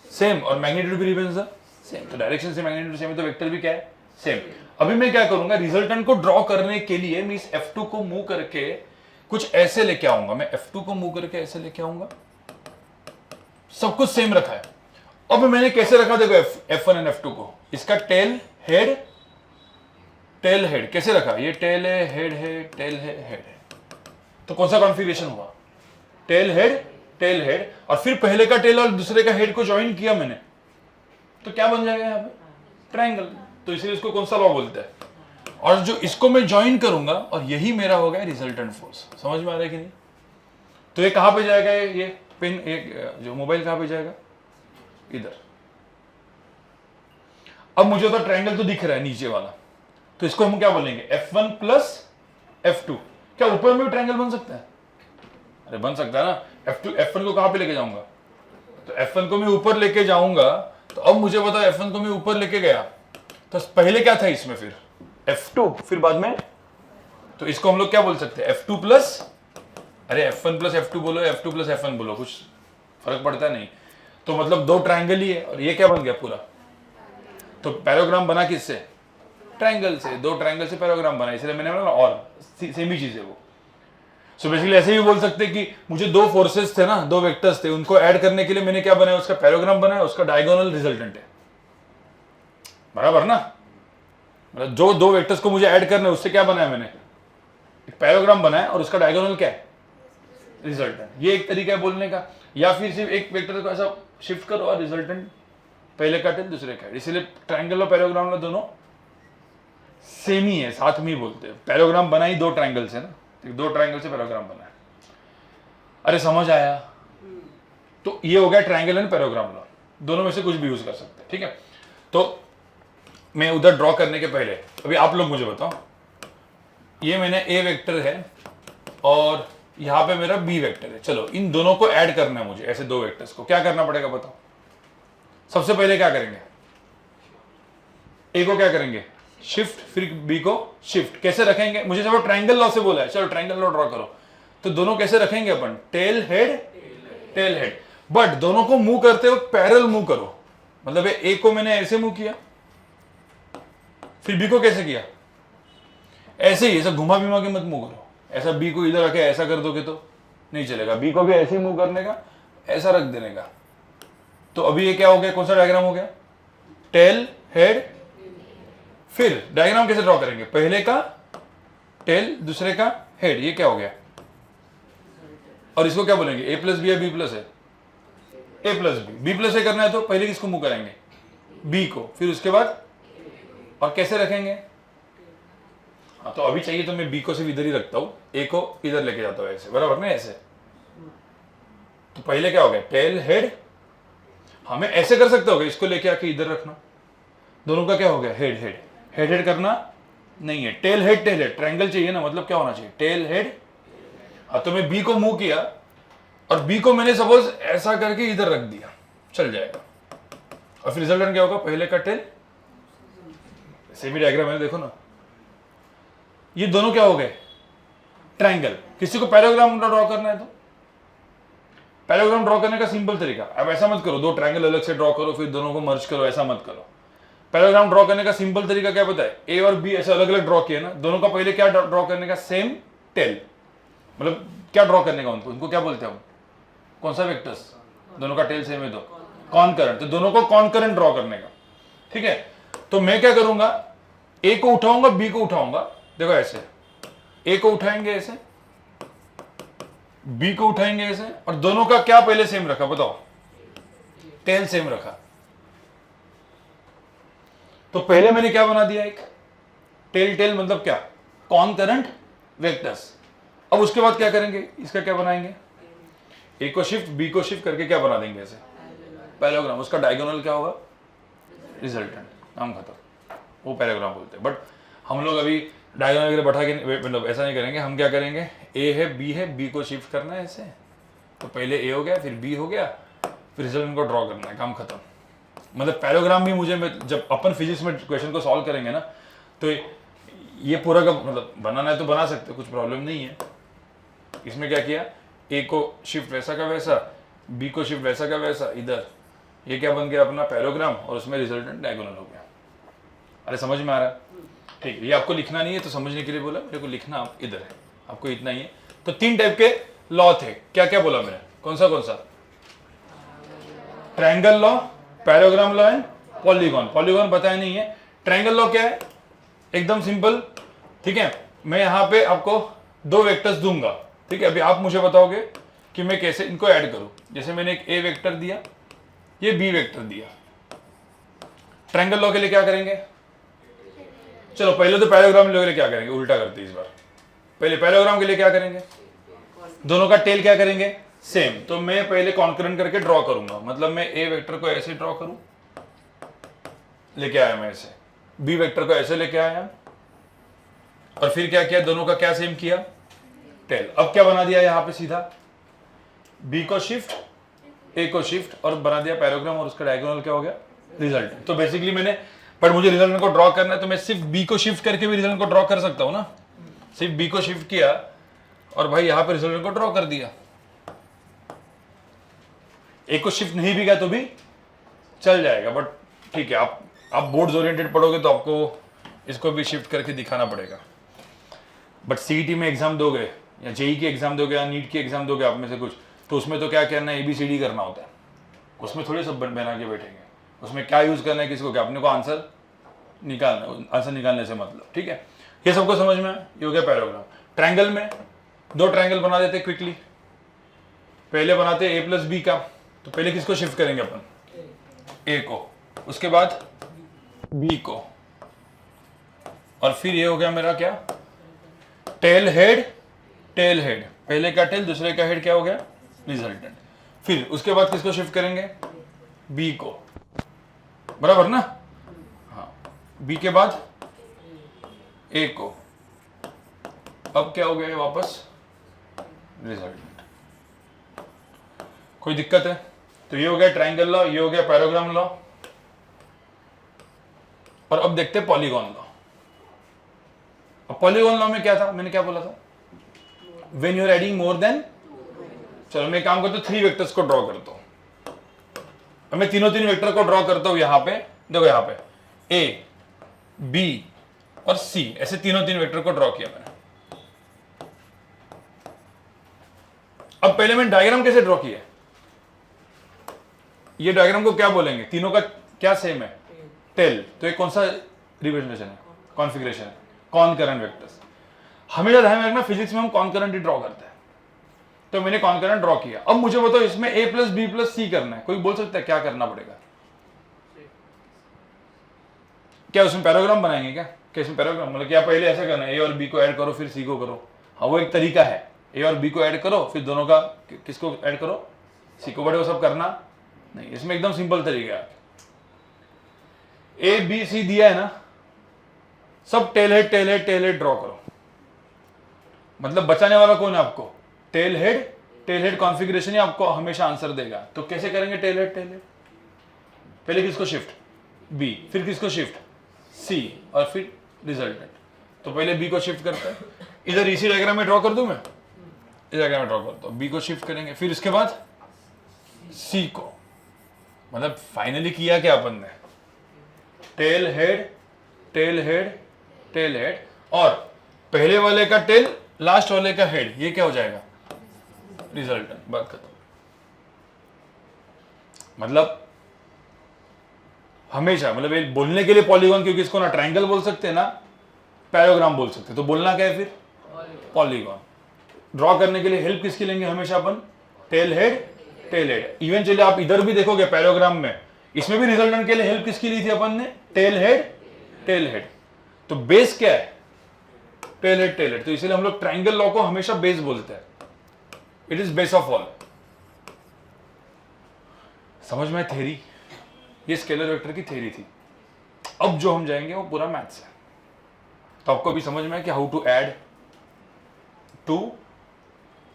Speaker 1: same और मैग्नीट्यूड भी रिमेन्स द सेम। तो डायरेक्शन से मैग्नीट्यूड सेम है तो वेक्टर भी क्या है, सेम। अभी मैं क्या करूंगा, रिजल्टेंट को ड्रॉ करने के लिए मैं इस F2 को मूव करके कुछ ऐसे लेके आऊंगा। मैं F2 को मूव करके ऐसे लेके आऊंगा, सब कुछ सेम रखा है। अब मैंने कैसे रखा, देखो F1 एंड F2 को, इसका टेल हेड, टेल हेड कैसे रखा, ये टेल है, हेड है, टेल है, हेड है। तो कौन सा कॉन्फ़िगरेशन हुआ, टेल हेड, टेल हेड, और फिर पहले का टेल और दूसरे का हेड को ज्वाइन किया मैंने, तो क्या बन जाएगा यहाँ पे, ट्रायंगल। तो इसलिए इसको कौन सा लॉ बोलते हैं। और जो इसको मैं ज्वाइन करूंगा और यही मेरा हो गया रिजल्टेंट फोर्स। समझ में आ रहा है कि नहीं? तो ये कहां पे जाएगा, ये पेन, जो मोबाइल कहां पे जाएगा, इधर। अब मुझे तो ट्रायंगल तो दिख रहा है नीचे वाला, तो इसको हम क्या बोलेंगे, F1 प्लस F2। क्या ऊपर में भी ट्रायंगल बन सकता है? अरे बन सकता है ना। F1 को कहां पे लेके जाऊंगा, तो F1 को मैं ऊपर लेके जाऊंगा। तो अब मुझे बताओ F1 को मैं ऊपर लेके गया, तो पहले क्या था इसमें, फिर F2, फिर बाद में, तो इसको हम लोग क्या बोल सकते हैं, F2 प्लस, अरे F1 प्लस F2 बोलो, F2 प्लस F1 बोलो, कुछ फर्क पड़ता नहीं। तो मतलब दो ट्रायंगल ही है, और ये क्या बन गया पूरा। तो पैराग्राम बना किससे, ट्रायंगल से। दो ट्रायंगल से पैराग्राम बना, इसलिए मैंने बोला, और सेम ही चीज है वो। सो बेसिकली ऐसे भी बोल सकते हैं कि मुझे दो फोर्सेस थे ना, दो वेक्टर्स थे, उनको ऐड करने के लिए मैंने क्या बनाया, उसका पैराग्राम बनाया, उसका डायगोनल रिजल्टेंट है, बराबर ना। मतलब जो दो वेक्टर्स को मुझे ऐड करना है उससे क्या बनाया मैंने, एक पैराग्राम बनाया, और उसका डायगोनल क्या है, रिजल्टेंट। ये एक तरीका है बोलने का। या फिर सिर्फ एक वेक्टर को ऐसा शिफ्ट करो और रिजल्टेंट पहले का टेल दूसरे का। इसीलिए ट्रायंगल और पैराग्राम दोनों सेम ही है, साथ में ही बोलते हैं। पैराग्राम बना ही दो ट्रायंगल से ना, दो ट्रायंगल से पैराग्राम बना है। अरे समझ आया। तो ये हो गया ट्रायंगल एंड पैराग्राम लॉ, दोनों में से कुछ भी यूज कर सकते हैं, ठीक है। तो मैं उधर ड्रॉ करने के पहले अभी आप लोग मुझे बताओ, ये मैंने ए वेक्टर है और यहां पे मेरा बी वेक्टर है। चलो इन दोनों को ऐड करना है मुझे, ऐसे दो वेक्टर्स को। क्या करना पड़ेगा बताओ। सबसे पहले क्या करेंगे, ए को क्या करेंगे, शिफ्ट, फिर बी को शिफ्ट। कैसे रखेंगे, मुझे जब ट्रायंगल लॉ से बोला है, चलो ट्रायंगल लॉ ड्रॉ करो। तो दोनों कैसे रखेंगे अपन, tail head, tail head. But दोनों को मूव करते वक्त पैरेलल मूव करो। मतलब ए को मैंने ऐसे मूव किया, फिर बी को कैसे किया, ऐसे ही, ऐसा घुमा बिमा के मत मूव करो। ऐसा बी को इधर रखे ऐसा कर दोगे तो नहीं चलेगा। बी को भी ऐसे ही मूव करने का, ऐसा रख देने का। तो अभी ये क्या हो गया, कौन सा डायग्राम हो गया, टेल हेड। फिर डायग्राम कैसे ड्रॉ करेंगे, पहले का टेल, दूसरे का हेड। ये क्या हो गया, और इसको क्या बोलेंगे, ए प्लस बी या बी प्लस है, ए प्लस बी। बी प्लस ए करना है तो पहले किसको मूव कराएंगे, बी को, फिर उसके बाद, और कैसे रखेंगे। हाँ तो अभी चाहिए तो मैं बी को सिर्फ इधर ही रखता हूं, ए को इधर लेके जाता हूं, ऐसे, बराबर ना, ऐसे। तो पहले क्या हो गया, टेल हेड। हमें ऐसे कर सकते हो, इसको लेके आके इधर रखना, दोनों का क्या हो गया, हेड हेड। हेड हेड करना नहीं है, tell head, tail head. Triangle चाहिए ना, मतलब क्या होना चाहिए, टेल हेड। हाँ तो मैं बी को मूव किया और बी को मैंने सपोज ऐसा करके इधर रख दिया, चल जाएगा। और फिर रिजल्टेंट क्या होगा, पहले का टेल, सेमी डायग्राम है, देखो ना। ये दोनों क्या हो गए, ट्रायंगल। किसी को पैराग्राम ड्रॉ करना है तो पैराग्राम ड्रॉ करने का सिंपल तरीका, अब ऐसा मत करो दो ट्रायंगल अलग से ड्रॉ करो फिर दोनों को मर्ज करो, ऐसा मत करो। पैराग्राम ड्रॉ करने का सिंपल तरीका क्या पता है, ए और बी ऐसे अलग अलग ड्रॉ किए ना, दोनों का पहले क्या ड्रॉ करने का, सेम टेल। मतलब क्या ड्रॉ करने का उनको क्या बोलते हैं हम, कौन सा वेक्टर्स, दोनों का टेल सेम है तो कॉनकरेंट, तो दोनों को कॉनकरेंट ड्रॉ करने का। ठीक है, तो मैं क्या करूंगा, ए को उठाऊंगा, बी को उठाऊंगा, देखो ऐसे, ए को उठाएंगे ऐसे, बी को उठाएंगे ऐसे, और दोनों का क्या पहले सेम रखा बताओ, टेल सेम रखा। तो पहले मैंने क्या बना दिया, एक टेल, टेल मतलब क्या, कॉनकरेंट वेक्टर्स। अब उसके बाद क्या करेंगे, इसका क्या बनाएंगे, ए को शिफ्ट, बी को शिफ्ट करके क्या बना देंगे ऐसे, पैराग्राम। उसका डायगोनल क्या होगा, रिजल्टेंट, नाम खत्म, वो पैराग्राम बोलते हैं। बट हम लोग अभी डायगोनल वगैरह बैठा के मतलब ऐसा नहीं करेंगे, हम क्या करेंगे, ए है, बी को शिफ्ट करना है ऐसे, तो पहले ए हो गया, फिर बी हो गया, फिर रिजल्टेंट को ड्रॉ करना है, काम खत्म। मतलब पैराग्राम भी मुझे, जब अपन फिजिक्स में क्वेश्चन को सॉल्व करेंगे ना, तो ये पूरा का मतलब बनाना है तो बना सकते हो, कुछ प्रॉब्लम नहीं है। इसमें क्या किया, ए को शिफ्ट वैसा का वैसा, बी को शिफ्ट वैसा का वैसा इधर, ये क्या बन गया अपना पैराग्राम, और उसमें रिजल्टेंट डायगोनल हो गया। अरे समझ में आ रहा है, ठीक है। ये आपको लिखना नहीं है तो समझने के लिए बोला, मेरे को लिखना इधर है, आपको इतना ही है। तो 3 टाइप के लॉ थे, क्या क्या बोला मैंने, कौन सा, triangle law, parallelogram law and polygon. Polygon बताया नहीं है। ट्रायंगल लॉ क्या है, एकदम सिंपल, ठीक है। मैं यहां पे आपको 2 वेक्टर्स दूंगा, ठीक है। अभी आप मुझे बताओगे कि मैं कैसे इनको ऐड करूं। जैसे मैंने एक ए वेक्टर दिया, ये बी वेक्टर दिया। ट्रायंगल लॉ के लिए क्या करेंगे, चलो पहले तो पैराग्राम लॉ के लिए क्या करेंगे, उल्टा करते इस बार। पहले पैराग्राम के लिए क्या करेंगे, दोनों का टेल क्या करेंगे, सेम। तो मैं पहले कॉन्करेंट करके ड्रॉ करूंगा, मतलब मैं ए वेक्टर को ऐसे ड्रॉ करूं, लेके आया मैं ऐसे, बी वेक्टर को ऐसे लेके आया, और फिर क्या किया, दोनों का क्या सेम किया, टेल। अब क्या बना दिया यहां पे, सीधा बी को शिफ्ट, ए को शिफ्ट, और बना दिया पैराग्राम, और उसका डायगोनल क्या हो गया, रिजल्ट। तो बेसिकली मैंने, पर मुझे रिजल्ट को ड्रॉ करना है तो मैं सिर्फ बी को शिफ्ट करके भी रिजल्ट को ड्रॉ कर सकता हूं ना। सिर्फ बी को शिफ्ट किया और भाई यहां पे रिजल्ट को ड्रॉ कर दिया। ए को शिफ्ट नहीं भी किया तो भी चल जाएगा, बट ठीक है, आप बोर्ड्स ओरिएंटेड पढ़ोगे तो आपको इसको भी शिफ्ट करके दिखाना पड़ेगा। बट सीईटी में एग्जाम दोगे, या जेई की एग्जाम दोगे, या नीट की एग्जाम दोगे आप में से कुछ, तो उसमें तो क्या करना है, ABCD करना होता है। उसमें थोड़ी सब बना के बैठेंगे, उसमें क्या यूज करना है, किसको क्या, अपने को आंसर निकालना, आंसर निकालने से मतलब, ठीक है। ये सबको समझ में, ये हो गया पैराग्राम। ट्रायंगल में 2 ट्रायंगल बना देते क्विकली। पहले बनाते A प्लस बी का, तो पहले किसको शिफ्ट करेंगे अपन, ए को, उसके बाद बी को, और फिर ये हो गया मेरा क्या, टेल हेड, टेल हेड, पहले का टेल, दूसरे का हेड, क्या हो गया, रिजल्टेंट। फिर उसके बाद किसको शिफ्ट करेंगे, बी को, बराबर ना, हाँ, बी के बाद ए को। अब क्या हो गया वापस, रिजल्टेंट। कोई दिक्कत है, तो ये हो गया ट्रायंगल लॉ, ये हो गया पैराग्राम लॉ। और अब देखते हैं पॉलीगॉन लॉ। अब पॉलीगॉन लॉ में क्या था, मैंने क्या बोला था, when you are adding more than, चलो मैं काम करता हूं 3 वेक्टर्स को ड्रॉ करता हूं। अब मैं तीनों वेक्टर को ड्रॉ करता हूं, यहां पे देखो, यहां पे ए, बी और सी, ऐसे तीनों वेक्टर को ड्रॉ किया मैंने। अब पहले मैंने डायग्राम कैसे ड्रॉ किया, ये डायग्राम को क्या बोलेंगे, तीनों का क्या सेम है, टेल। तो ये कौन सा रिप्रेजेंटेशन है, कॉन्फिगरेशन है, कॉनकरेंट वेक्टर्स। हमेशा ध्यान में रखना, फिजिक्स में हम कॉनकरेंट ही ड्रॉ करते हैं। तो मैंने कॉनकरेंट ड्रॉ किया। अब मुझे बताओ इसमें A प्लस बी प्लस सी करना है, कोई बोल सकता है क्या करना पड़ेगा, क्या उसमें पैराग्राम बनाएंगे क्या, इसमें पैराग्राम मतलब क्या, पहले ऐसा करना है, ए और बी को ऐड करो फिर सी को करो। हाँ वो एक तरीका है, ए और बी को ऐड करो फिर दोनों का किसको ऐड करो, सी को। बट वो सब करना नहीं, इसमें एकदम सिंपल तरीका है। ए बी सी दिया है ना, सब tell head tail head tail head draw करो। मतलब बचाने वाला कौन है आपको, टेल हेड कॉन्फ़िगरेशन ही आपको हमेशा आंसर देगा। तो कैसे करेंगे टेल हेड, पहले किसको शिफ्ट, बी, फिर किसको शिफ्ट, सी, और फिर रिजल्टेंट। तो पहले बी को शिफ्ट करते हैं, इधर इसी डायग्राम में ड्रॉ कर दूं मैं, इस डायग्राम में ड्रॉ करता हूं, बी को शिफ्ट करेंगे, फिर इसके बाद सी को। मतलब फाइनली किया क्या अपन ने, tell head tail head tail head, और पहले वाले का टेल लास्ट वाले का हेड, ये क्या हो जाएगा, रिजल्टेंट, बात खत्म। मतलब हमेशा, मतलब ये बोलने के लिए पॉलीगॉन, क्योंकि इसको ना ट्रायंगल बोल सकते हैं ना पैराग्राम बोल सकते हैं, तो बोलना क्या है फिर, पॉलीगॉन। ड्रॉ करने के लिए हेल्प किसकी लेंगे हमेशा अपन, tail head, tail head. Eventually आप इधर भी देखोगे पैराग्राम में, इसमें भी रिजल्टेंट के लिए हेल्प किसकी ली थी अपन ने, टेल हेड, टेल हेड। तो बेस क्या है, टेल हेड, टेल हेड। तो इसलिए हम लोग ट्रायंगल लॉ को हमेशा बेस बोलते हैं, it is base of all. समझ में थ्योरी, ये स्केलर वेक्टर की थ्योरी थी। अब जो हम जाएंगे वो पूरा मैथ्स है। तो आपको भी समझ में है कि how to add two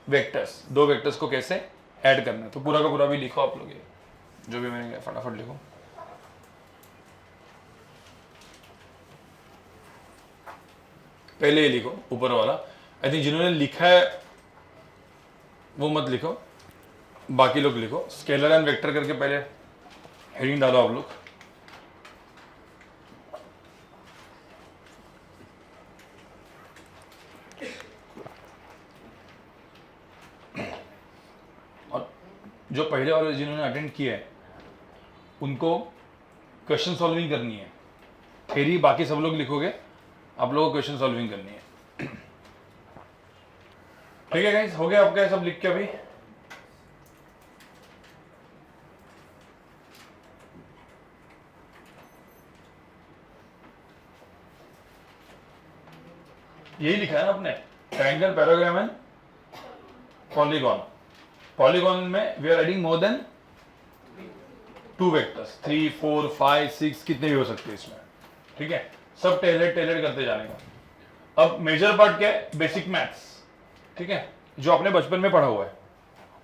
Speaker 1: vectors, दो वेक्टर्स को कैसे ऐड करना है। तो पूरा का पूरा भी लिखो आप लोग, ये जो भी मैंने फटाफट लिखो। पहले ये लिखो ऊपर वाला, आई थिंक जिन्होंने लिखा है वो मत लिखो, बाकी लोग लिखो। स्केलर एंड वेक्टर करके पहले हेडिंग डालो आप लोग। और जो पहले वाले जिन्होंने अटेंड किया है उनको क्वेश्चन सॉल्विंग करनी है, थ्योरी बाकी सब लोग लिखोगे, आप लोगों को क्वेश्चन सॉल्विंग करनी है। ठीक है गाइस, हो गया आपका सब लिख के अभी। यही लिखा है ना अपने, triangle, parallelogram and polygon. Polygon में we are adding more than 2 vectors, 3 4 5 6 कितने भी हो सकते हैं इसमें। ठीक है, सब टेलर करते जाने का। अब मेजर पार्ट क्या है, बेसिक मैथ्स। ठीक है, जो आपने बचपन में पढ़ा हुआ है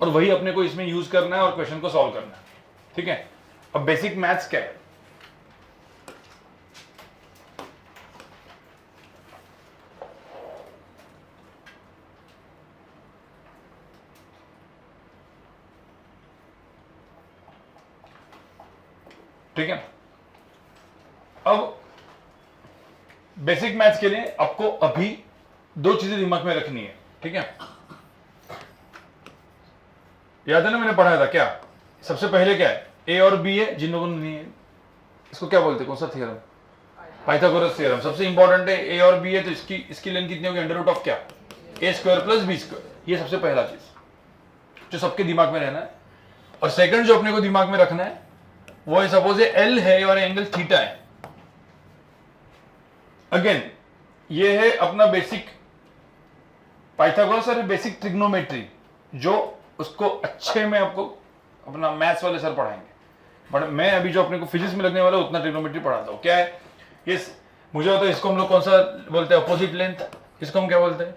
Speaker 1: और वही अपने को इसमें यूज करना है और क्वेश्चन को सॉल्व करना है। ठीक है, अब बेसिक मैथ्स क्या है, ठीक है। अब बेसिक मैथ्स के लिए आपको अभी 2 चीजें दिमाग में रखनी है। ठीक है, याद है ना मैंने पढ़ाया था क्या, सबसे पहले क्या है, ए और बी है, जिन लोगों ने नहीं है इसको क्या बोलते हैं, कौन सा थ्योरम, पाइथागोरस थ्योरम। सबसे इंपॉर्टेंट है, ए और बी है तो इसकी लेंथ कितनी होगी, अंडर रूट ऑफ क्या, ए स्क्वायर प्लस बी स्क्वायर। ये सबसे पहला चीज जो सबके दिमाग में रहना है। और सेकंड जो अपने को दिमाग में रखना है वो है, सपोज एल है और एंगल थीटा है। अगेन ये है अपना बेसिक पाइथागोरस और बेसिक ट्रिग्नोमेट्री, जो उसको अच्छे में आपको अपना मैथ्स वाले सर पढ़ाएंगे। बट मैं अभी जो अपने को फिजिक्स में लगने वाला उतना ट्रिग्नोमेट्री पढ़ाता हूँ। क्या है ये, मुझे होता है इसको हम लोग कौन सा बोलते हैं, अपोजिट लेंथ, इसको हम क्या बोलते हैं।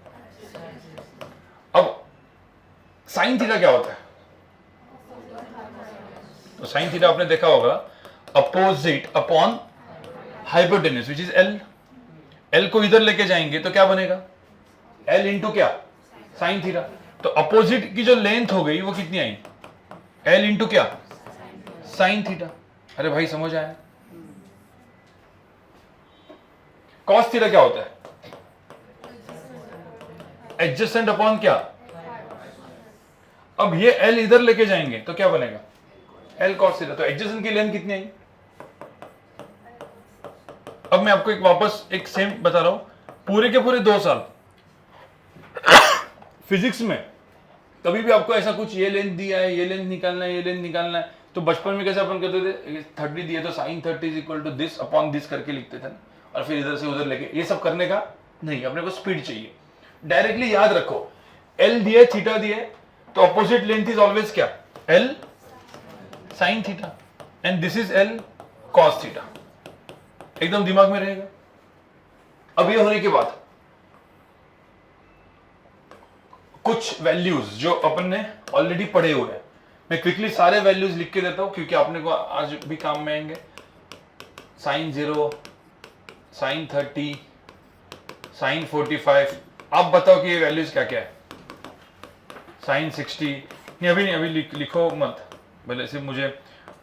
Speaker 1: अब साइन थीटा क्या होता है, तो साइन थीटा आपने देखा होगा, opposite upon hypotenuse which is L. L को इधर लेके जाएंगे तो क्या बनेगा, एल इंटू क्या, साइन थीटा। तो अपोजिट की जो लेंथ हो गई वो कितनी आई, एल इंटू क्या, साइन थीटा। अरे भाई समझ आया। कॉस थीटा क्या होता है, एडजेसेंट अपॉन क्या। अब ये एल इधर लेके जाएंगे तो क्या बनेगा, एल कॉस थीटा। तो एडजेसेंट की लेंथ कितनी आई। अब मैं आपको एक वापस एक सेम बता रहा हूं, पूरे के पूरे 2 साल फिजिक्स में कभी भी आपको ऐसा कुछ ये लेंथ दिया है, ये लेंथ निकालना है, ये लेंथ निकालना है, तो बचपन में कैसे अपन करते थे, 30 दिए तो sine 30 is equal to this upon this करके लिखते थे ना, और फिर इधर से उधर लेके, ये सब करने का नहीं, अपने को स्पीड चाहिए। डायरेक्टली याद रखो, एल दिए, थीटा दिए, तो अपोजिट लेंथ इज ऑलवेज क्या, L sine theta, and this is L cos theta. एकदम दिमाग में रहेगा। अब ये होने के बाद कुछ वैल्यूज जो अपन ने ऑलरेडी पढ़े हुए हैं, मैं क्विकली सारे वैल्यूज लिख के देता हूं क्योंकि आपने को आज भी काम में आएंगे। Sine 0, sine 30, sine 45। आप बताओ कि ये वैल्यूज क्या क्या है। साइन 60, नहीं अभी नहीं, अभी लिखो मत, भले सिर्फ मुझे,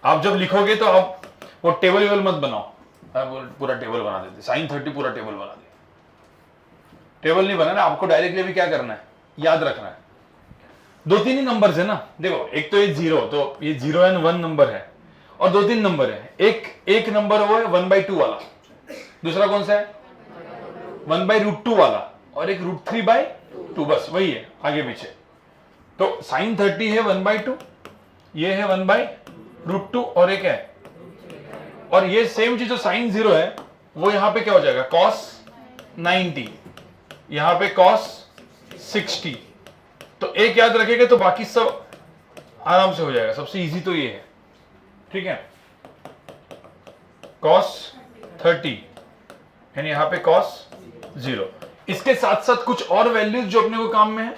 Speaker 1: आप जब लिखोगे तो आप वो टेबल मत बनाओ, पूरा टेबल बना देते, साइन 30 पूरा टेबल बना दे, टेबल नहीं बनाना, आपको डायरेक्टली भी क्या करना है, याद रखना है। 2-3 ही नंबर है ना, देखो एक तो ये 0, तो ये 0 एंड 1 नंबर है, और 2-3 नंबर है। एक नंबर वो है 1/2 वाला, दूसरा कौन सा है 1/√2 वाला, और एक √3/2, बस वही है आगे पीछे। तो sin 30 है 1/2, ये है 1/√2, और एक है, और ये सेम चीज जो sin 0 है वो यहां पे क्या हो जाएगा cos 90, यहां पे cos 60। तो एक याद रखेंगे तो बाकी सब आराम से हो जाएगा। सबसे इजी तो ये है, ठीक है, cos 30 यानी यहां पे cos 0। इसके साथ साथ कुछ और वैल्यूज जो अपने को काम में है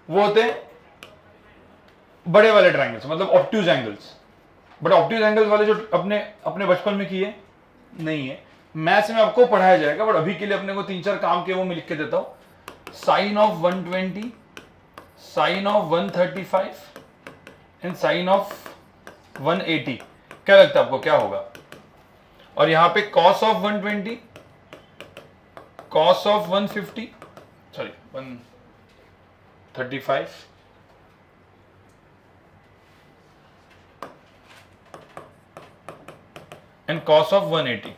Speaker 1: वो होते हैं बड़े वाले ट्रायंगल्स, मतलब obtuse angles. But obtuse angles वाले जो अपने बचपन में किए नहीं है, मैथ्स में आपको पढ़ाया जाएगा। बट अभी के लिए अपने को 3-4 काम के वो मैं लिख के देता हूं। Sine of 120, sine of 135 and sine of 180। क्या लगता है आपको क्या होगा? और यहां पे cos of 120, cos of 150, sorry 135 and cos of 180।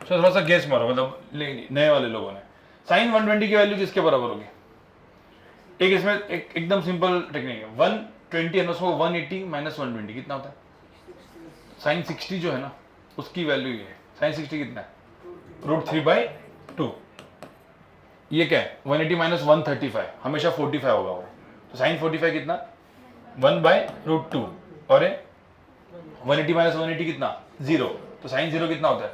Speaker 1: तो थोड़ा सा गेस मारो, मतलब नए वाले लोगों ने। साइन 120 की वैल्यू किसके बराबर होगी? एक इसमें एकदम सिंपल टेक्निक है, 120 है उसको 180 माइनस 120 कितना होता है? साइन 60 जो है ना उसकी वैल्यू ये है। साइन 60 कितना है? √3/2। ये क्या है? 180 माइनस 135, हमेशा 45 होगा वो। तो साइन 45 कितना? 1/√2, और 180 माइनस 180 कितना? 0। तो साइन 0 कितना होता है?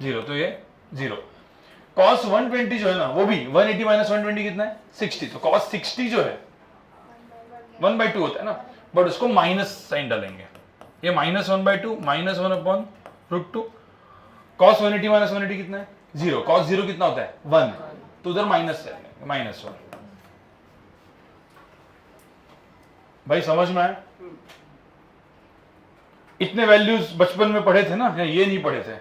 Speaker 1: 0। तो ये 0। cos 120 जो है ना वो भी 180 माइनस 120 कितना है? 60। तो cos 60 जो है 1/2 होता है ना, बट उसको माइनस साइन डालेंगे। ये माइनस 1/2 माइनस 1/√2। cos 180 माइनस 180 कितना है? 0। cos 0 कितना होता है? 1। तो उधर माइनस है, -1। भाई समझ में आया? इतने वैल्यूज बचपन में पढ़े थे ना, ये नहीं पढ़े थे,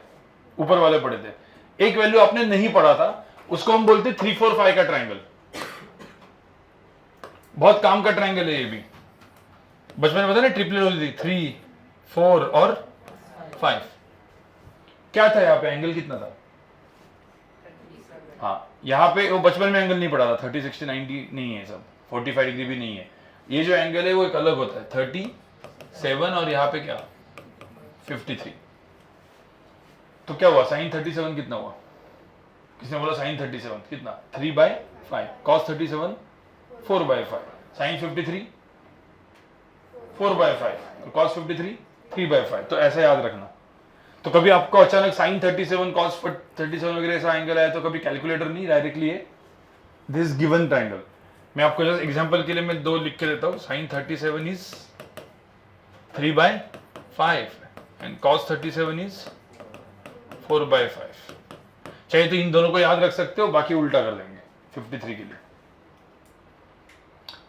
Speaker 1: ऊपर वाले पढ़े थे। एक वैल्यू आपने नहीं पढ़ा था, उसको हम बोलते 3, 4, 5 का ट्रायंगल। बहुत काम का ट्रायंगल है ये भी। बचपन में पता ना ट्रिपलेट होती थी, 3, 4 और 5। क्या था यहाँ पे? एंगल कितना था? हाँ, यहाँ पे वो बचपन में एंगल नहीं पढ़ा था। 30, 60, 90 नहीं है, सब 45 डिग्री भी नहीं है। ये जो एंगल है वो एक अलग होता है, 37, और यहाँ पे क्या 53। तो क्या हुआ? साइन 37 कितना हुआ? किसने बोला साइन 37 कितना? 3/5। कॉस 37 4/5। साइन 53 4/5, और कॉस 53 3/5। तो ऐसा याद रखना। तो कभी आपको अचानक साइन 37 कॉस 37 वगैरह ऐसा एंगल आया तो कभी कैलकुलेटर नहीं, डायरेक्टली है दिस गिवन ट्रायंगल। मैं आपको जस्ट एग्जांपल के लिए मैं 2 लिख के देता हूं। Sine 37 is 3/5 and cos 37 is 4/5। चाहे तो इन दोनों को याद रख सकते हो, बाकी उल्टा कर देंगे 53 के लिए।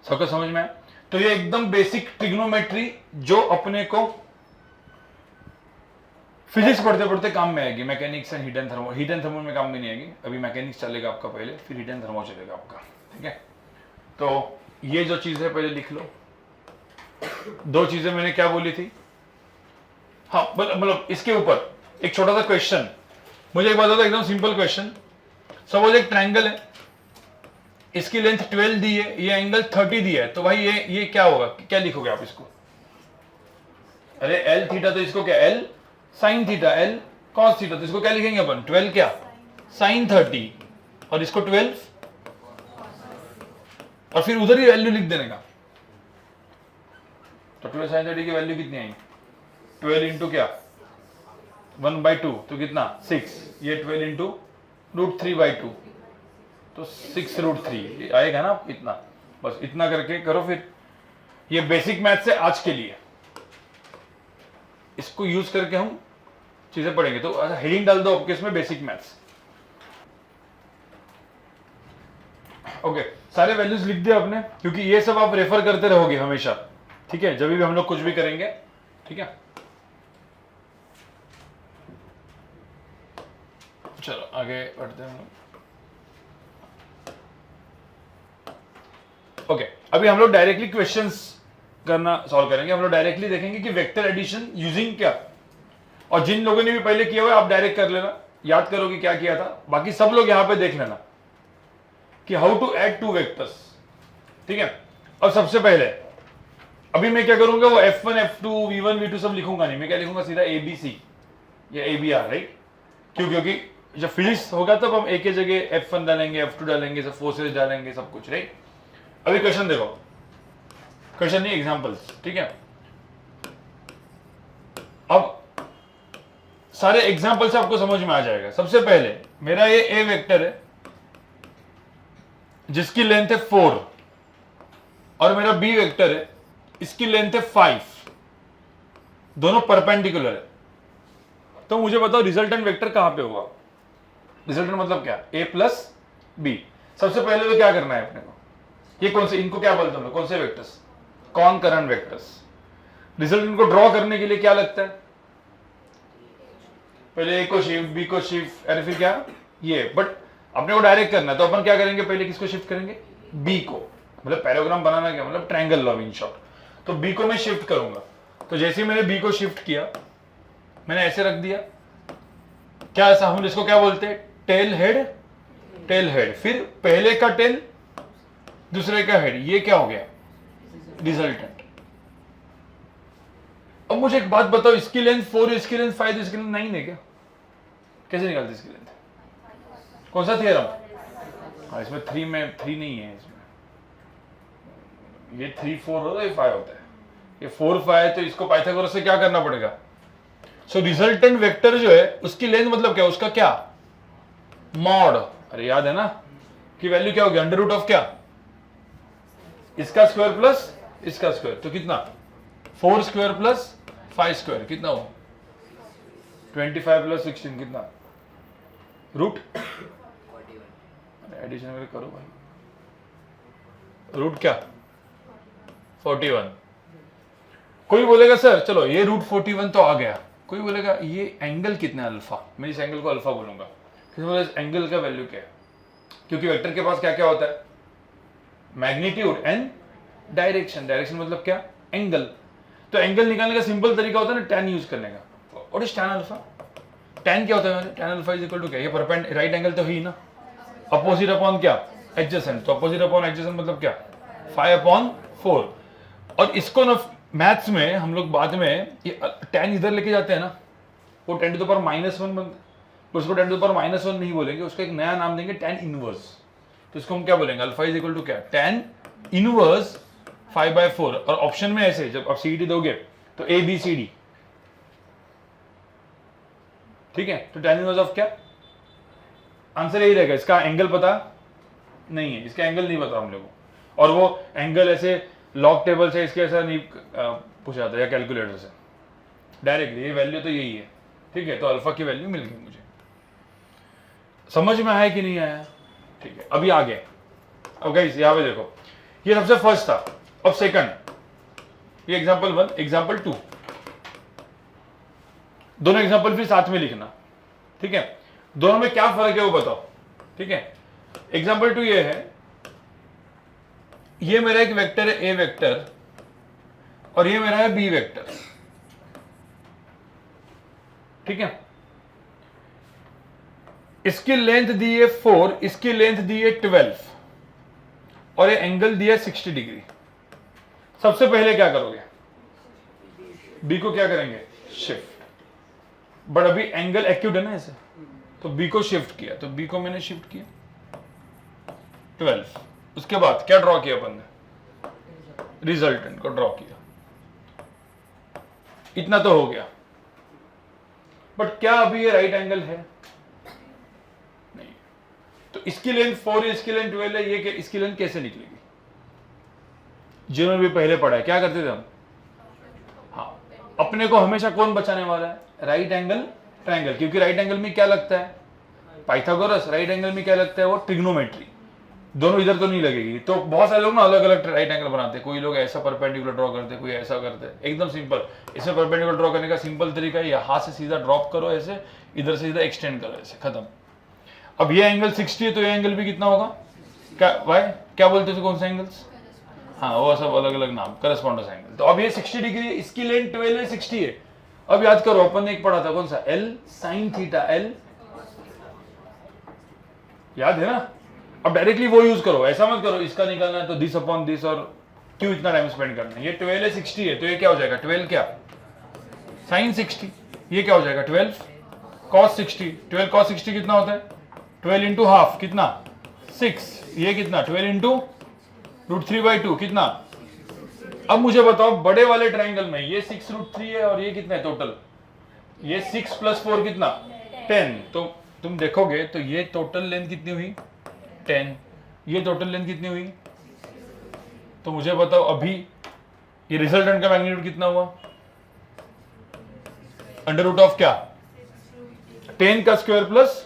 Speaker 1: सबको समझ में आया? तो ये एकदम बेसिक ट्रिग्नोमेट्री जो अपने को फिजिक्स पढ़ते पढ़ते काम में आएगी। Mechanics and heat and thermo, heat and thermo में काम में नहीं आएगी। अभी मैकेनिक्स चलेगा आपका पहले, फिर हीट एंड थर्मो चलेगा आपका, ठीक है? तो ये जो चीज है पहले लिख लो। 2 चीजें मैंने क्या बोली थी? हाँ, मतलब इसके ऊपर एक छोटा सा क्वेश्चन। मुझे एक बात होता है, एकदम सिंपल क्वेश्चन। सपोज एक ट्रायंगल है, इसकी लेंथ 12 दी है, ये एंगल 30 दिया है, तो भाई ये क्या होगा? क्या लिखोगे आप इसको? अरे एल थीटा, तो इसको क्या L sine theta, L cos theta, तो इसको क्या लिखेंगे अपन? 12 क्या साइन 30, और इसको 12, और फिर उधर ही वैल्यू लिख देने का। तो 12 साइन 30 की वैल्यू कितनी आई? 12 इंटू क्या 1/2, तो कितना 6। ये 12 इंटू √3/2, तो 6√3 आएगा ना इतना। बस इतना करके करो। फिर ये बेसिक मैथ से आज के लिए, इसको यूज करके हम चीजें पढ़ेंगे। तो हेडिंग डाल दो आपके इसमें बेसिक मैथ्स। ओके, सारे वैल्यूज लिख दिया आपने, क्योंकि ये सब आप रेफर करते रहोगे हमेशा, ठीक है, जब भी हम लोग कुछ भी करेंगे, ठीक है? चलो आगे बढ़ते हैं हम लोग। ओके, अभी हम लोग डायरेक्टली क्वेश्चंस करना सॉल्व करेंगे। हम लोग डायरेक्टली देखेंगे कि वेक्टर एडिशन यूजिंग क्या, और जिन लोगों ने भी पहले किया हुआ आप डायरेक्ट कर लेना, याद करोगे क्या किया था। बाकी सब लोग यहां पे देख लेना कि how to add two vectors, ठीक है। अब सबसे पहले अभी मैं क्या करूंगा, वो F1 F2 V1 V2 सब लिखूंगा नहीं, मैं क्या लिखूंगा सीधा ABC या ABR, राइट। क्यों? क्योंकि जब फिजिक्स होगा तब हम एक ही जगह F1 डालेंगे, F2 डालेंगे, सब फोर्सेस डालेंगे, सब कुछ, राइट। अभी क्वेश्चन देखो, क्वेश्चन नहीं एग्जांपल्स, ठीक है। अब सारे एग्जांपल से आपको समझ में आ जाएगा। सबसे पहले मेरा ये A वेक्टर है जिसकी लेंथ है 4, और मेरा B वेक्टर है इसकी लेंथ है 5, दोनों परपेंडिकुलर है। तो मुझे बताओ रिजल्टेंट वेक्टर कहां पे होगा। रिजल्टेंट मतलब क्या, A प्लस B। सबसे पहले तो क्या करना है अपने को, ये कौन से, इनको क्या बोलते हैं, कौन से वेक्टर्स, कॉनकरेंट वेक्टर्स। रिजल्टेंट को ड्रॉ करने के लिए क्या लगता है, पहले A को शिफ्ट, B को शिफ्ट, और फिर क्या ये, बट अपने को डायरेक्ट करना है तो अपन क्या करेंगे, पहले किसको शिफ्ट करेंगे, B को। मतलब पैराग्राम बनाना क्या मतलब, ट्रायंगल लॉ इन शॉर्ट। तो B को मैं शिफ्ट करूंगा, तो जैसे ही मैंने B को शिफ्ट किया, मैंने ऐसे रख दिया, क्या ऐसा, हम इसको क्या बोलते हैं, टेल हेड, टेल हेड। फिर पहले का टेल, दूसरे का हेड, ये क्या हो गया, रिजल्टेंट। अब मुझे एक बात बताओ, इसकी लेंथ 4, इसकी लेंथ 5, इसकी लेंथ 9 है क्या, कैसे निकालते इसकी लेंथ, कौन सा थियरम। हाँ, इसमें 3 में 3 नहीं है, इसमें ये 3 4 होता है, ये 5 होता है, ये 4 5 है, तो इसको पाइथागोरस से क्या करना पड़ेगा। सो रिजल्टेंट वेक्टर जो है उसकी लेंथ मतलब क्या, उसका क्या, मॉड। अरे याद है ना कि वैल्यू क्या होगी, अंडर रूट ऑफ क्या, इसका स्क्वायर प्लस इसका स्क्वायर, तो कितना 4 स्क्वायर प्लस 5 स्क्वायर, कितना हो 25 प्लस 16, कितना रूट, एडिशन वगैरह करो भाई, रूट क्या 41। कोई बोलेगा सर चलो ये रूट 41 तो आ गया, कोई बोलेगा ये एंगल कितना है अल्फा, मैं इस एंगल को अल्फा बोलूंगा। किसी बोले इस एंगल का वैल्यू क्या है, क्योंकि वेक्टर के पास क्या क्या होता है, मैग्नीट्यूड एंड डायरेक्शन। डायरेक्शन मतलब क्या, एंगल। तो एंगल निकालने का सिंपल तरीका होता है ना, tan यूज करने का। What is tan alpha, tan क्या होता है, tan alpha is equal to क्या, ये परपेंडिकुलर राइट एंगल तो ही ना, अपोजिट अपॉन क्या, एडजेसेंट। तो अपोजिट अपॉन एडजेसेंट मतलब क्या, 5/4। और इसको ना मैथ्स में हम लोग बाद में ये tan इधर लेके जाते हैं ना, वो 10 टू द पावर -1 बनता है, उसको 10 टू द पावर -1 नहीं बोलेंगे, उसको एक नया नाम देंगे tan इनवर्स। तो इसको हम क्या बोलेंगे, अल्फा इज इक्वल टू क्या, tan इनवर्स 5/4। और ऑप्शन में ऐसे जब आप सीईटी दोगे तो ABCD, ठीक है। तो tan इनवर्स ऑफ क्या, आंसर यही रहेगा। इसका एंगल पता नहीं है, इसका एंगल नहीं पता हम लोगों को, और वो एंगल ऐसे लॉग टेबल से इसके ऐसा नहीं पूछा जाता या कैलकुलेटर से, डायरेक्टली ये वैल्यू तो यही है, ठीक है। तो अल्फा की वैल्यू मिल गई मुझे। समझ में आया कि नहीं आया, ठीक है। अभी आगे, अब गाइस यहां पे देखो, ये सबसे फर्स्ट था। अब सेकंड, ये एग्जांपल 1, एग्जांपल 2, दोनों एग्जांपल फिर साथ में लिखना, ठीक है। दोनों में क्या फर्क है वो बताओ, ठीक है। एग्जांपल 2 ये है, ये मेरा एक वेक्टर है A वेक्टर, और ये मेरा है B वेक्टर, ठीक है। इसकी लेंथ दी है 4, इसकी लेंथ दी है 12, और ये एंगल दिया है 60 डिग्री। सबसे पहले क्या करोगे, B को क्या करेंगे, शिफ्ट। बट अभी एंगल एक्यूट है ना ऐसे, तो B को शिफ्ट किया, तो B को मैंने शिफ्ट किया 12। उसके बाद क्या ड्रॉ किया अपन ने, रिजल्टेंट को ड्रॉ किया। इतना तो हो गया, बट क्या अभी ये राइट एंगल है, नहीं। तो इसकी लेंथ 4 है, इसकी लेंथ 12 है, ये इसकी लेंथ कैसे निकलेगी। जिन्होंने भी पहले पढ़ा है क्या करते थे हम, हाँ, अपने को हमेशा कौन बचाने वाला है, राइट एंगल ट्रायंगल। क्योंकि राइट एंगल में क्या लगता है, पाइथागोरस। राइट एंगल में क्या लगता है, वो ट्रिग्नोमेट्री। दोनों इधर तो नहीं लगेगी। तो बहुत सारे लोग ना अलग अलग राइट एंगल बनाते हैं, कोई लोग ऐसा परपेंडिकुलर ड्रॉ करते हैं, कोई ऐसा करते हैं, एकदम सिंपल। इसमें परपेंडिकुलर ड्रॉ करने का सिंपल तरीका है, यहां से सीधा ड्रॉप करो ऐसे, इधर से सीधा एक्सटेंड करो ऐसे, खत्म। अब ये एंगल 60 है, तो ये एंगल भी कितना होगा, क्या भाई क्या बोलते थे, कौन सा एंगल्स, हाँ वो सब अलग अलग नाम, करस्पॉन्डेंस एंगल। तो अब ये 60 डिग्री है, इसकी लेंथ 12 है, 60 है। अब याद करो अपन ने एक पढ़ा था कौन सा, एल साइन थीटा, एल याद है ना। अब डायरेक्टली वो यूज करो, ऐसा मत करो इसका निकालना है तो दिस अपॉन दिस और क्यों इतना टाइम स्पेंड करना है। ये 12 है, 60 है, तो ये क्या हो जाएगा 12 क्या साइन 60, ये क्या हो जाएगा 12 cos 60। 12 cos 60 कितना होता है 12 इंटू हाफ कितना 6, ये कितना 12 इंटू √3/2 कितना। अब मुझे बताओ बड़े वाले ट्राइंगल में ये 6√3 है और ये कितना है टोटल, ये 6 + 4 कितना 10। तो तुम देखोगे तो ये टोटल लेंथ कितनी हुई 10, ये टोटल लेंथ कितनी हुई। तो मुझे बताओ अभी ये रिजल्टेंट का मैग्नीट्यूड कितना हुआ, √ऑफ क्या 10 का square plus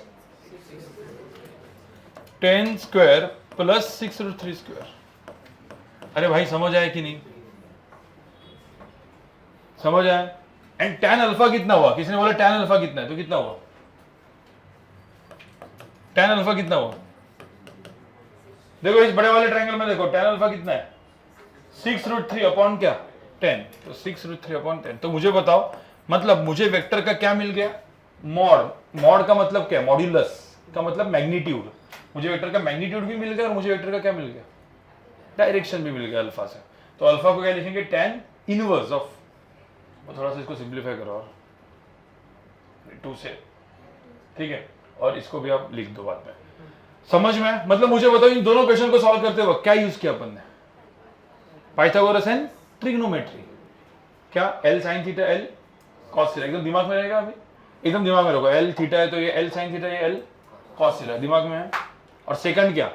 Speaker 1: 10 square plus 6√3 square. अरे भाई समझ आया कि नहीं, समझ आया। एंड tan अल्फा कितना हुआ, किसी ने बोला tan अल्फा कितना है, तो कितना हुआ tan अल्फा कितना हुआ। देखो इस बड़े वाले ट्रायंगल में देखो tan अल्फा कितना है 6√3 अपॉन क्या 10, तो 6√3 अपॉन 10। तो मुझे बताओ मतलब मुझे वेक्टर का क्या मिल गया मॉड, मॉड का मतलब क्या मॉड्यूलस का मतलब मैग्नीट्यूड। मुझे वेक्टर का मैग्नीट्यूड भी मिल गया और मुझे वेक्टर का क्या मिल गया डायरेक्शन भी मिल गया अल्फा से। तो अल्फा को क्या लिखेंगे tan इनवर्स ऑफ, थोड़ा सा इसको सिंप्लीफाई करो और 2 से, ठीक है, और इसको भी आप लिख दो बाद में। समझ में, मतलब मुझे बताओ इन दोनों क्वेश्चन को सॉल्व करते वक्त क्या यूज किया अपन ने, पाइथागोरस एंड ट्रिग्नोमेट्री। क्या L sine theta L cos theta, एकदम दिमाग में रहेगा अभी, एकदम दिमाग में रखो। एल थीटा है तो ये एल साइन थीटा, ये एल कॉस थीटा दिमाग में है। और सेकंड क्या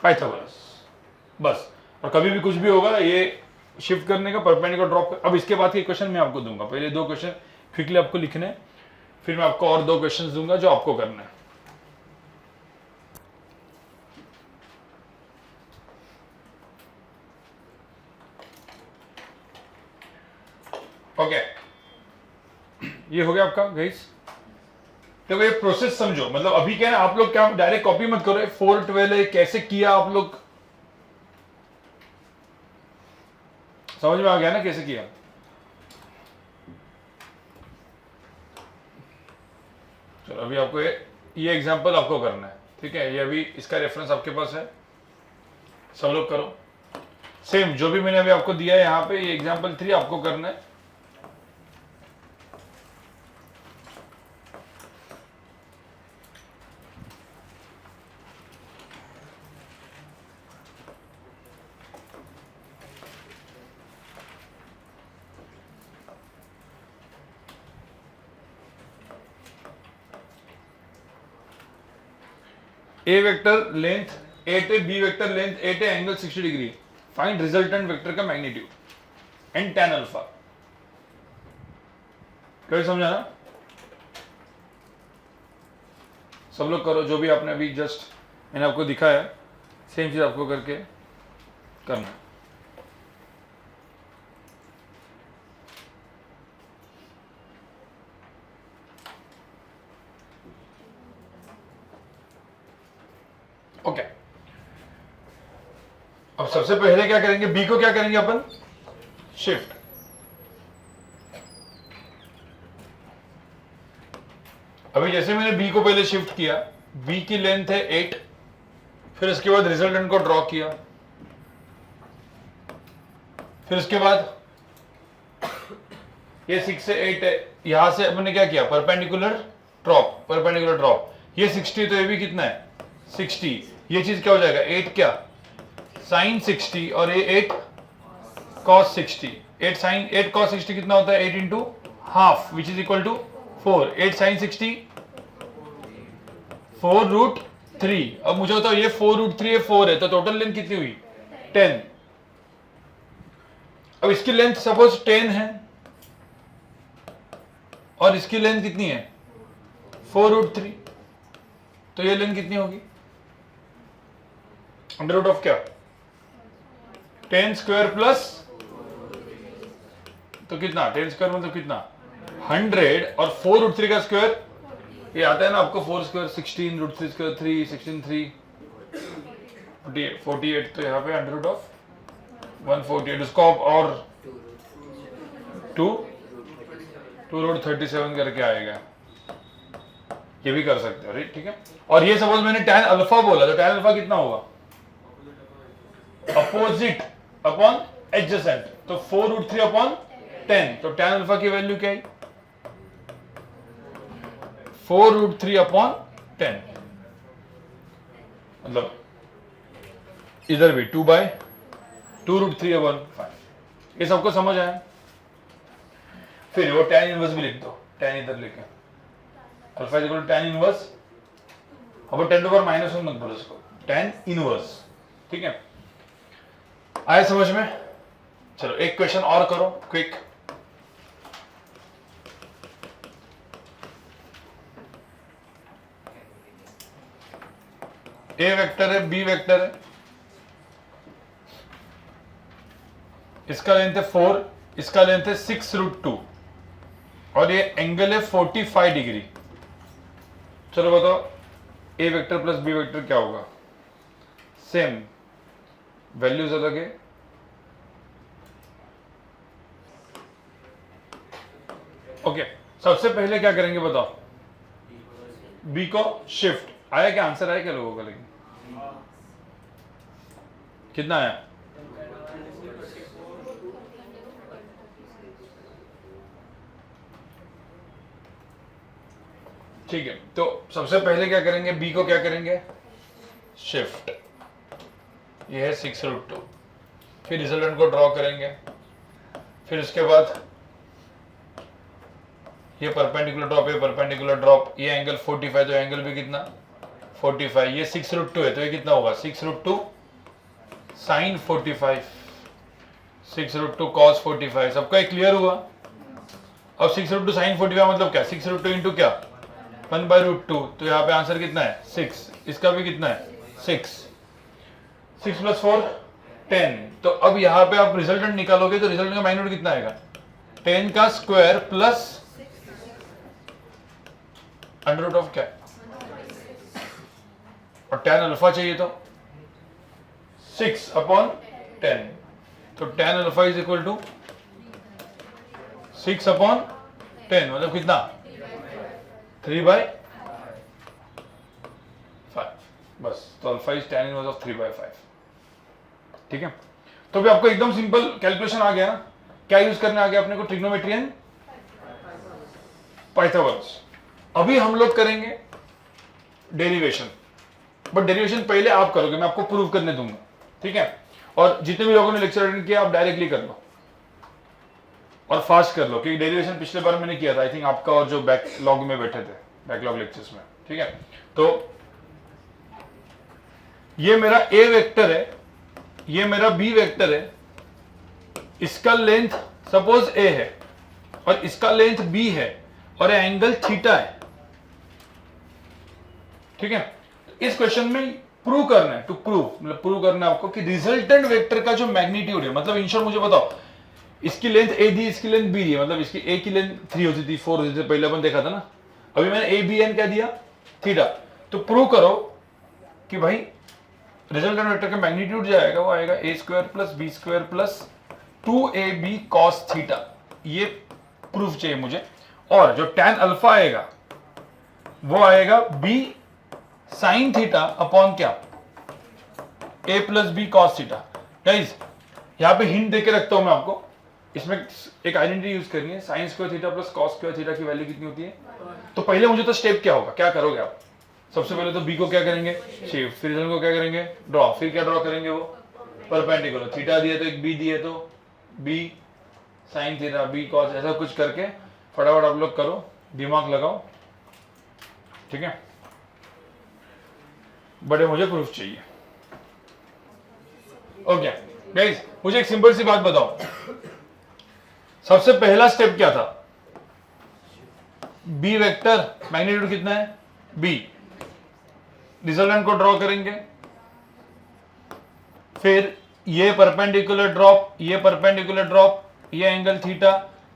Speaker 1: पाइथागोरस, बस। और कभी भी कुछ भी होगा ये शिफ्ट करने का, परपेंडिकुलर ड्रॉप कर। अब इसके बाद के क्वेश्चन मैं आपको दूंगा, पहले 2 क्वेश्चन क्विकली आपको लिखने, फिर मैं आपको और 2 क्वेश्चन दूंगा जो आपको करना है। ओके ये हो गया आपका गाइस। तो ये प्रोसेस समझो, मतलब अभी क्या है आप लोग क्या डायरेक्ट कॉपी मत करो, 4 12 है कैसे किया आप लोग, समझ में आ गया ना कैसे किया। चलो अभी आपको ये एग्जांपल आपको करना है, ठीक है। ये अभी इसका रेफरेंस आपके पास है, सब लोग करो सेम जो भी मैंने अभी आपको दिया है यहाँ पे, ये एग्जांपल 3 आपको करना है। ए वेक्टर लेंथ 8 है, बी वेक्टर लेंथ 8 है, angle 60 degree. Find resultant vector का मैग्नीट्यूड एंड tan अल्फा। क्या समझा ना, सब लोग करो जो भी आपने अभी जस्ट मैंने आपको दिखाया, सेम चीज आपको करके करना है। ओके अब सबसे पहले क्या करेंगे, बी को क्या करेंगे अपन शिफ्ट। अभी जैसे मैंने बी को पहले शिफ्ट किया, बी की लेंथ है 8, फिर इसके बाद रिजल्टेंट को ड्रॉ किया, फिर इसके बाद ये 6 से 8 है, यहां से अपने क्या किया परपेंडिकुलर ड्रॉप, परपेंडिकुलर ड्रॉप। ये 60 तो ये भी कितना है 60, ये चीज क्या हो जाएगा 8 क्या साइन 60 और ये 8 cos 60। 8 cos 60 कितना होता है 8 into half which is equal to 4। 8 sine 60 4√3। अब मुझे बताओ ये 4√3 है 4 है, तो टोटल लेंथ कितनी हुई 10। अब इसकी लेंथ सपोज 10 है और इसकी लेंथ कितनी है 4√3, तो ये लेंथ कितनी होगी अंडर रूट ऑफ क्या 10 स्क्वायर प्लस, तो कितना 10 स्क्वायर मतलब कितना 100 और 4√3 का स्क्वायर ये आता है ना आपको 4 स्क्वायर 16 √3 स्क्वायर 3 16 3 48, तो यहाँ पे अंडर रूट ऑफ 148 उसको आप और 2√37 करके आएगा, ये भी कर सकते हो, राइट? ठीक है। और ये सपोज मैंने tan अल्फा बोला तो tan अल्फा कितना होगा? अपोजिट अपॉन एडजेसेंट, तो 4√3 अपॉन 10, तो tan अल्फा की वैल्यू क्या है? 4√3 अपॉन 10, मतलब इधर भी 2/2√3 अपॉन 5। ये सबको समझ आया? फिर वो tan इनवर्स भी लिख दो, tan इधर लिखे, alpha is equal to tan inverse, अब 10 टू पावर -1 मत बोलो इसको, tan इनवर्स, ठीक है? आया समझ में? चलो एक क्वेश्चन और करो क्विक। ए वेक्टर है, बी वेक्टर है, इसका लेंथ है 4, इसका लेंथ है 6√2 और ये एंगल है 45 डिग्री। चलो बताओ ए वेक्टर प्लस बी वेक्टर क्या होगा? सेम वैल्यूज अलग है, ओके। सबसे पहले क्या करेंगे बताओ? बी को शिफ्ट, आया क्या? आंसर आया क्या लोगों का? लेकिन कितना आया? ठीक है, तो सबसे पहले क्या करेंगे? बी को क्या करेंगे? शिफ्ट, ये है 6√2, फिर रिजल्टेंट को ड्रॉ करेंगे, फिर उसके बाद ये परपेंडिकुलर ड्रॉप, ये परपेंडिकुलर ड्रॉप, ये एंगल 45, तो एंगल भी कितना? 45, ये 6√2 है तो ये कितना होगा? 6√2 साइन 45, 6√2 कॉस 45। सबका एक क्लियर हुआ? अब 6√2 साइन 45 मतलब क्या? 6√2 इंटू क्या? 1/√2, तो यहाँ पे आंसर कितना है? 6, इसका भी कितना है? 6, 6 + 4 10। तो अब यहाँ पे आप रिजल्टेंट निकालोगे तो रिजल्टेंट का मैग्नीट्यूड कितना आएगा? 10 का square plus under root of क्या? और tan अल्फा चाहिए तो 6/10, तो tan alpha is equal to 6/10, मतलब कितना? 3/5, बस। तो alpha is tan inverse of 3/5, ठीक है? तो अभी आपको एकदम सिंपल कैलकुलेशन आ गया ना? क्या यूज करने आ गया अपने को? Trigonometry and Pythagoras. अभी हम लोग करेंगे डेरिवेशन, बट डेरिवेशन पहले आप करोगे, मैं आपको प्रूव करने दूंगा, ठीक है? और जितने भी लोगों ने लेक्चर अटेंड किया आप डायरेक्टली कर लो और फास्ट कर लो, क्योंकि डेरिवेशन पिछले बार मैंने किया था, आई थिंक आपका और जो बैकलॉग में बैठे थे, बैकलॉग लेक्चर्स में, ठीक है? तो ये मेरा ए वेक्टर है, ये मेरा बी वेक्टर है, इसका लेंथ सपोज ए है और इसका लेंथ बी है और एंगल थीटा है, ठीक है? इस क्वेश्चन में प्रूव करना है, टू प्रूव, मतलब प्रूव करना है आपको कि रिजल्टेंट वेक्टर का जो मैग्नीट्यूड है, मतलब इन शॉर्ट मुझे बताओ, इसकी लेंथ ए दी, इसकी लेंथ बी दी है, मतलब इसकी ए की लेंथ 3 होती थी, 4 होती थी, पहले अपन देखा था ना। अभी मैंने ए बी एन क्या दिया? थीटा। तो प्रूव करो कि भाई रिजल्टेंट वेक्टर का मैग्नीट्यूड जो आएगा वो आएगा a² + b² + 2ab cos theta. ये प्रूफ चाहिए मुझे। और जो tan अल्फा आएगा वो आएगा b sin थीटा अपॉन क्या? a + b cos theta. Guys यहां पे हिंट देके रखता हूं मैं आपको, इसमें एक आइडेंटिटी यूज करनी है, sin² थीटा + cos² थीटा की वैल्यू कितनी होती है? तो पहले मुझे तो स्टेप क्या होगा, क्या करोगे आप? सबसे पहले तो b को क्या करेंगे? शिफ्ट, फिर रिजल्ट को क्या करेंगे? ड्रॉ, फिर क्या ड्रॉ करेंगे? वो परपेंडिकुलर, थीटा दिए तो एक b दिए तो b sin theta, b cos, ऐसा कुछ करके फटाफट आप लोग करो, दिमाग लगाओ, ठीक है? बड़े मुझे प्रूफ चाहिए। ओके गाइस, मुझे एक सिंपल सी बात बताओ, सबसे पहला स्टेप क्या था? बी वेक्टर मैग्नीट्यूड कितना है? बी, रिजल्टेंट को ड्रॉ करेंगे, फिर ये परपेंडिकुलर ड्रॉप, ये परपेंडिकुलर ड्रॉप, ये एंगल थीटा,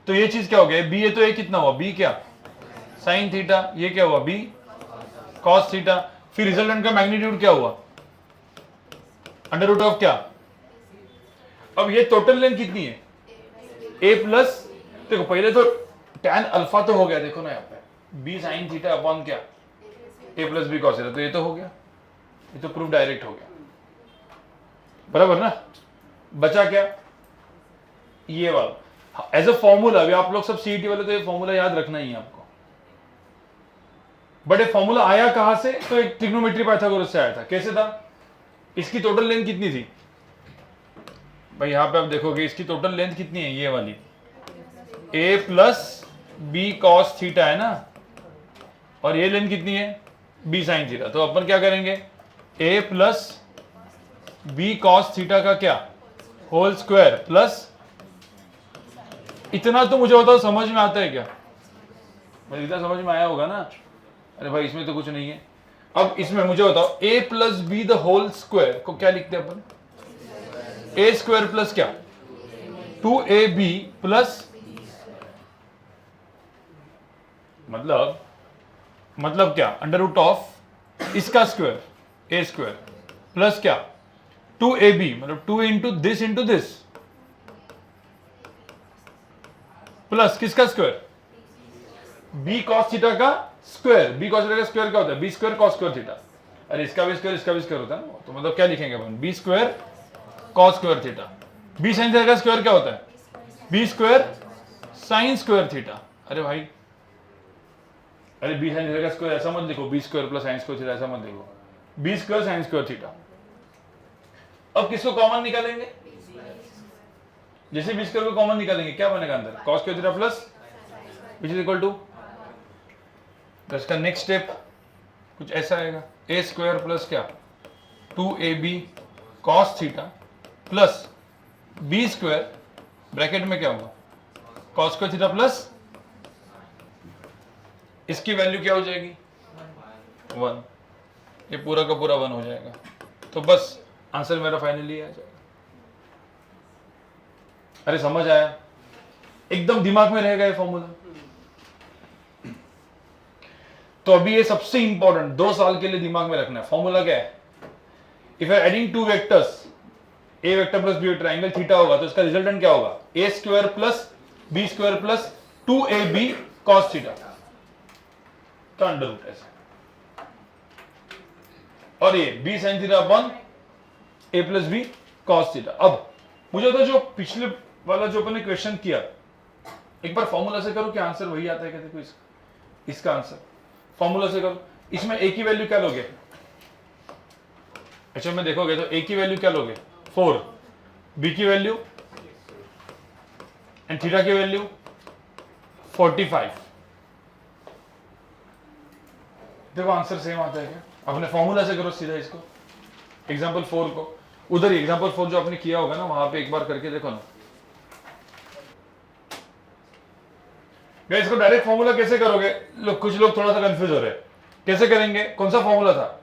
Speaker 1: तो ये चीज क्या हो गया? बी है तो ये कितना हुआ? बी क्या? Sine theta. ये क्या हुआ? B cos theta. फिर रिजल्टेंट का मैग्नीट्यूड क्या हुआ? अंडर रूट ऑफ क्या? अब ये टोटल लेंथ कितनी है, ए प्लस, देखो पहले तो tan अल्फा तो हो गया, देखो ना यहाँ पे बी साइन थीटा अपॉन क्या, ए प्लस बी कॉस थीटा, तो ये तो हो गया, ये तो प्रूफ डायरेक्ट हो गया, बराबर ना। बचा क्या, ये वाला एज अ फॉर्मूला। अभी आप लोग सब सीईटी वाले तो ये फॉर्मूला याद रखना ही है आपको, बट ये फॉर्मूला आया कहां से, तो एक ट्रिग्नोमेट्री पाइथागोरस से आया था। कैसे था, इसकी टोटल लेंथ कितनी थी भाई, यहां पे आप देखोगे इसकी टोटल लेंथ कितनी है, ये वाली a plus B cos theta है ना, और ये लेंथ कितनी है b साइन थीटा। तो अपन क्या करेंगे, a plus B cos theta का क्या होल स्क्वायर प्लस, इतना तो मुझे बताओ समझ में आता है क्या, भाई इतना समझ में आया होगा ना। अरे भाई इसमें तो कुछ नहीं है। अब इसमें मुझे बताओ a plus B the whole square को क्या लिखते हैं अपन, a स्क्वायर प्लस क्या 2ab प्लस, मतलब क्या अंडर रूट ऑफ इसका स्क्वायर a स्क्वायर प्लस क्या 2ab, मतलब 2 इंटू दिस प्लस किसका स्क्वायर, b cos थीटा का स्क्वायर। b cos थीटा का स्क्वायर क्या होता है, b square cos square theta. अरे इसका भी स्क्वायर होता है ना, तो मतलब क्या लिखेंगे अपन, b square cos square theta. b sin theta का स्क्वायर क्या होता है, b square sin square theta. अरे भाई, अरे b sin थीटा का स्क्वायर ऐसा मत लिखो, b square plus sin square theta ऐसा मत लिखो, b square sin square theta. अब किसको कॉमन निकालेंगे, जैसे b स्क्वायर को कॉमन निकालेंगे क्या बनेगा अंदर, cos square theta plus which is equal to, तो इसका नेक्स्ट स्टेप कुछ ऐसा आएगा, a स्क्वायर प्लस क्या 2ab cos theta plus b square bracket में क्या होगा cos स्क्वायर थीटा प्लस, इसकी वैल्यू क्या हो जाएगी 1, ये पूरा का पूरा 1 हो जाएगा। तो बस आंसर मेरा फाइनली आ जाएगा। अरे समझ आया, एकदम दिमाग में रहेगा ये फॉर्मूला। तो अभी ये सबसे इंपॉर्टेंट 2 साल के लिए दिमाग में रखना है। फॉर्मूला क्या है, if I adding 2 vectors a vector plus b vector angle theta होगा, तो इसका रिजल्टेंट क्या होगा, a square plus b square plus 2ab cos theta का अंडर रूट ऐसे, और ये b sin theta upon a plus b cos theta. अब मुझे तो जो पिछले वाला जो अपने क्वेश्चन किया, एक बार फॉर्मूला से करो, क्या आंसर वही आता है क्या, देखो इसका आंसर फॉर्मूला से करो। इसमें a की वैल्यू क्या लोगे, अच्छा में देखोगे तो a की वैल्यू क्या लोगे 4, b की वैल्यू एंड थीटा की वैल्यू 45। देखो आंसर सेम आता है क्या, अपने फॉर्मूला से करो सीधा इसको, एग्जांपल 4 को उधर ही एग्जांपल 4 जो आपने किया होगा ना वहां पे एक बार करके देखो ना। गाइस इसको डायरेक्ट फॉर्मूला कैसे करोगे, कुछ लोग थोड़ा सा कंफ्यूज हो रहे हैं, कैसे करेंगे, कौन सा फॉर्मूला था,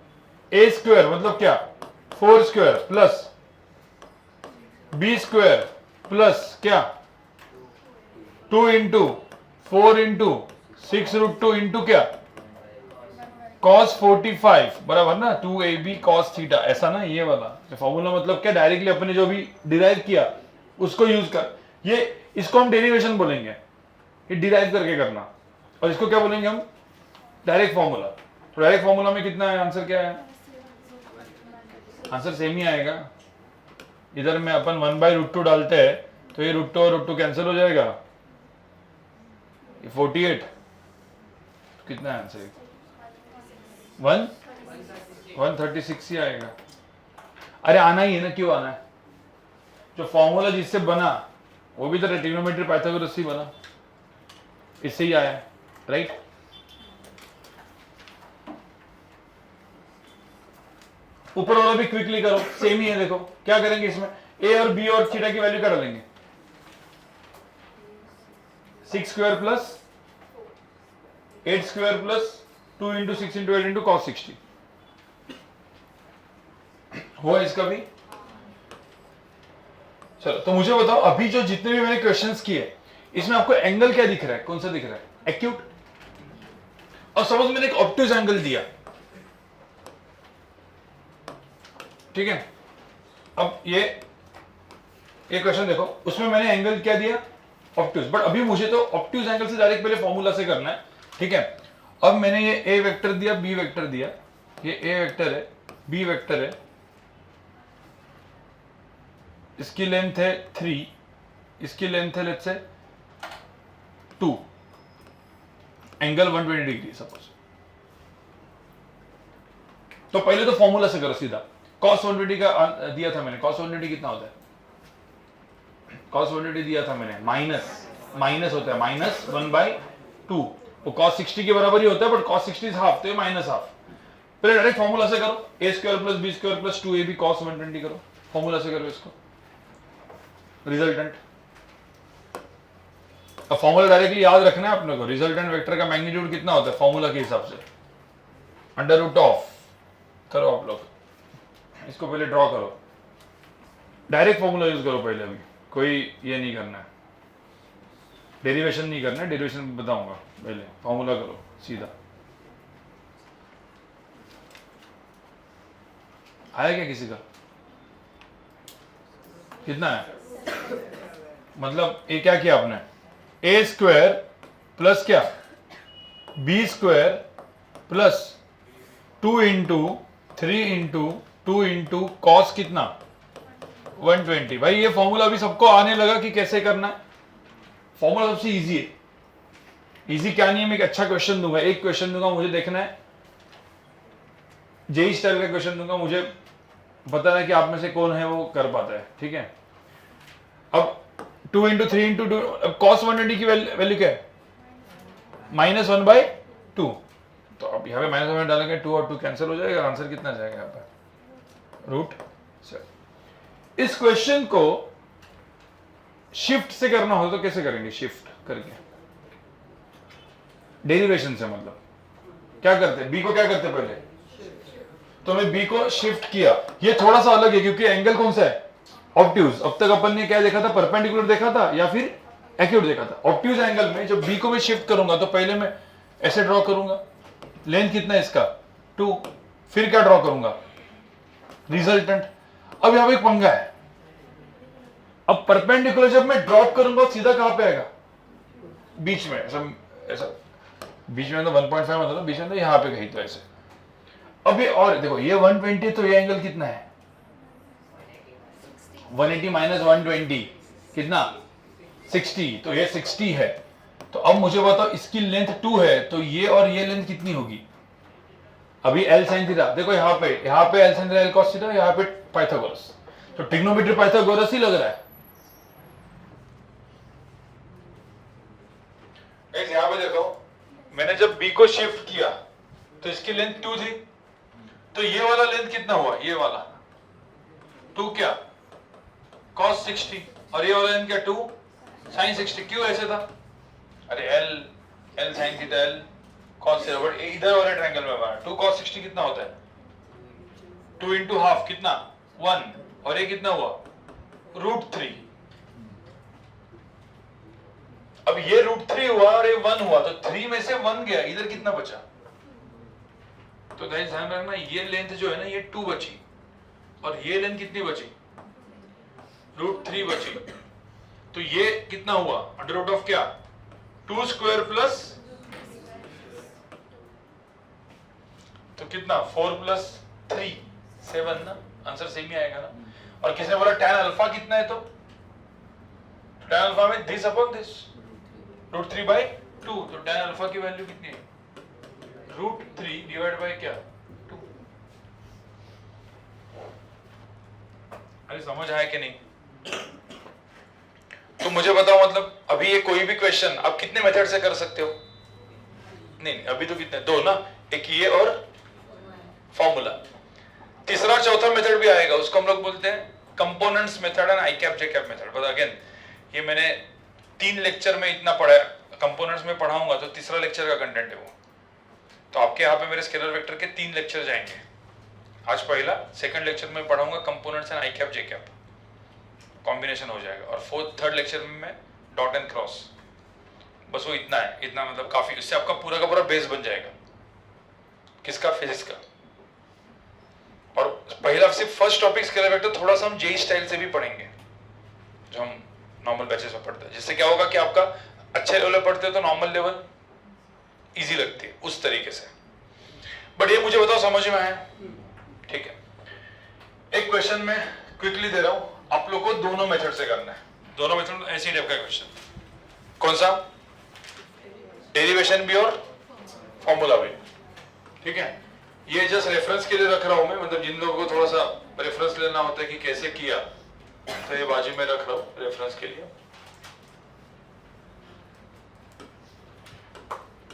Speaker 1: a स्क्वायर मतलब क्या 4 square plus b square plus क्या 2 इंटू 4 इंटू 6 रूट 2 इंटू क्या cos 45 बराबर ना 2ab cos थीटा, ऐसा ना ये वाला फॉर्मूला। मतलब क्या, डायरेक्टली अपने जो भी डिराइव किया उसको यूज कर, ये इसको हम डेरिवेशन बोलेंगे, ये डिराइव करके करना, और इसको क्या बोलेंगे हम डायरेक्ट फॉर्मूला। तो डायरेक्ट फॉर्मूला में कितना है, आंसर क्या है, आंसर सेम ही आएगा। इधर में अपन 1/√2 डालते हैं तो ये √2 और √2 कैंसिल हो जाएगा, ये 48, तो कितना है आंसर 136 ही आएगा। अरे आना ही है ना, क्यों आना है, जो फॉर्मूला जिससे बना वो भी तो ट्रिग्नोमेट्री पाइथागोरस से बना, इससे ही आया है, राइट। ऊपर वाला भी क्विकली करो, सेम ही है। देखो क्या करेंगे इसमें, a और b और थीटा की वैल्यू क्या डालेंगे, 6 square plus 8 square plus 2 into 6 into 8 into cos 60 हुआ इसका भी। चलो तो मुझे बताओ, अभी जो जितने भी मैंने क्वेश्चंस किए इसमें आपको एंगल क्या दिख रहा है, कौन सा दिख रहा है, एक्यूट। और सपोज मैंने एक ऑब्ट्यूज एंगल दिया, ठीक है, अब ये ये क्वेश्चन देखो, उसमें मैंने एंगल क्या दिया, ऑब्ट्यूज, बट अभी मुझे तो ऑब्ट्यूज एंगल से डायरेक्ट पहले फॉर्मूला से करना है, ठीक है। अब मैंने ये ए वेक्टर दिया, बी वेक्टर दिया, ये ए वेक्टर है, बी वेक्टर है, इसकी लेंथ है 3, इसकी लेंथ है let's say 2, angle 120 degree suppose. तो पहले तो फॉर्मूला से करो सीधा, cos 120 का दिया था मैंने, cos 120 कितना होता है, cos 120 दिया था मैंने, माइनस होता है -1/2, वो cos 60 के बराबर ही होता है, बट cos 60 इज हाफ, तो ये -हाफ। पहले डायरेक्ट फॉर्मूला से करो, a² + b² + 2ab cos 120 करो, फॉर्मूला से करो इसको, रिजल्टेंट। अब फॉर्मूला डायरेक्टली याद रखना है अपने को, रिजल्टेंट वेक्टर का मैग्नीट्यूड कितना होता है फॉर्मूला के हिसाब से, √ऑफ करो आप लोग, इसको पहले ड्रॉ करो, डायरेक्ट फॉर्मूला यूज करो पहले, अभी कोई ये नहीं करना है, डेरिवेशन नहीं करना है, डेरिवेशन बताऊंगा, पहले फॉर्मूला करो सीधा। आया क्या किसी का, कितना है, मतलब ये क्या किया आपने, a² प्लस क्या, b² प्लस 2 × 3 × 2 × cos कितना 120। भाई ये फॉर्मूला अभी सबको आने लगा कि कैसे करना है, फॉर्मूला सबसे इजी है। इजी क्या नहीं है, मैं एक अच्छा क्वेश्चन दूंगा, एक क्वेश्चन दूंगा, मुझे देखना है, जेई स्टाइल का क्वेश्चन दूंगा, मुझे बताना है कि आप में से कौन है वो कर पाता है, ठीक है। अब 2 × 3 × 2, cos 120 की वैल्यू क्या है, -1/2, तो अब यहाँ पे -1 डालेंगे, 2 और 2 कैंसिल हो जाएगा, आंसर कितना जाएगा यहाँ पे, √7। इस क्वेश्चन को शिफ्ट से करना हो तो कैसे करेंगे, शिफ्ट करके, डेरिवेशन से, मतलब क्या करते, बी को क्या करते पहले, तो मैं बी को शिफ्ट किया, ये थोड़ा सा अलग है क्योंकि एंगल कौन सा है, ऑब्ट्यूज। अब तक अपन ने क्या देखा था, परपेंडिकुलर देखा था या फिर एक्यूट देखा था। ऑब्ट्यूज एंगल में जब बी को मैं शिफ्ट करूंगा तो पहले मैं ऐसे ड्रॉ करूंगा, लेंथ कितना है इसका 2, फिर क्या ड्रॉ करूंगा, रिजल्टेंट। अब यहां पे एक पंगा है, अब परपेंडिकुलर जब मैं ड्रॉप करूंगा सीधा कहां पे आएगा, बीच में, ऐसा बीच में, तो 1.5 होता था, बीच में तो यहां पे कहीं, तो ऐसे। अब ये और देखो, ये 120, तो ये एंगल कितना है 180 - 120 कितना 60, तो ये 60 है। तो अब मुझे बताओ, इसकी लेंथ 2 है, तो ये और ये लेंथ कितनी होगी, अभी L sin थीटा, देखो यहाँ पे L sin theta, L cos theta, यहाँ पे पाइथागोरस, तो ट्रिग्नोमेट्री पाइथागोरस ही लग रहा है। यहाँ पे देखो, मैंने जब B को शिफ्ट किया तो इसकी लेंथ 2 थी, तो ये वाला लेंथ कितना हुआ, ये वाला 2 क्या cos 60, और ये वाला लेंथ क्या 2 sin 60। क्यों ऐसे था, अरे L sin theta, L cos theta, but इधर वाले ट्रायंगल में बना 2 cos 60 कितना होता है 2 × हाफ कितना 1, और ये कितना हुआ √3। अब ये √3 हुआ और ये 1 हुआ, तो 3 में से 1 गया, इधर कितना बचा, तो गाइस ध्यान रखना, ये लेंथ जो है ना ये 2 बची, और ये लेंथ कितनी बची √3 बची, तो ये कितना हुआ √ऑफ क्या 2² प्लस, तो कितना 4 + 3 7 ना, आंसर सेम ही आएगा ना। और किसने बोला tan अल्फा कितना है, तो tan अल्फा में दिस अपॉन दिस √3/2, तो tan अल्फा की वैल्यू कितनी है √3 डिवाइड बाय क्या 2। अरे समझ आया कि नहीं, तो मुझे बताओ, मतलब अभी ये कोई भी क्वेश्चन आप कितने मेथड से कर सकते हो, नहीं अभी तो कितने, 2 ना, एक ये और फॉर्मूला। तीसरा चौथा मेथड भी आएगा, उसको हम लोग बोलते हैं components method and ICAP JCAP method. But again ये मैंने 3 लेक्चर में इतना पढ़ा है, कंपोनेंट्स में पढ़ाऊंगा तो तीसरा लेक्चर का कंटेंट है वो। तो आपके यहाँ पे मेरे स्केलर वेक्टर के 3 लेक्चर जाएंगे, आज पहला, सेकंड लेक्चर में पढ़ाऊंगा components and ICAP JCAP, combination हो जाएगा, और थर्ड लेक्चर में मैं डॉट एंड क्रॉस। बस वो इतना है, इतना मतलब काफी, इससे आपका पूरा का पूरा बेस बन जाएगा, किसका, फिजिक्स का। और पहला सिर्फ फर्स्ट टॉपिक स्केलर वेक्टर, थोड़ा सा हम जेई स्टाइल से भी पढ़ेंगे, जो हम नॉर्मल बैचेस में पढ़ते हैं, जिससे क्या होगा कि आपका अच्छे लेवल में पढ़ते हो तो नॉर्मल लेवल इजी लगती है उस तरीके से। बट ये मुझे बताओ समझ में आया? ठीक है, एक क्वेश्चन मैं क्विकली दे रहा हूं, आप लोग को दोनों मेथड से करना है। दोनों मेथड ऐसी टाइप का क्वेश्चन, कौन सा? डेरिवेशन भी और फॉर्मूला भी। ठीक है, ये जस्ट रेफरेंस के लिए रख रहा हूं मैं, मतलब जिन लोगों को थोड़ा सा रेफरेंस लेना होता है कि कैसे किया, तो ये बाजू में रख रहा हूं रेफरेंस के लिए।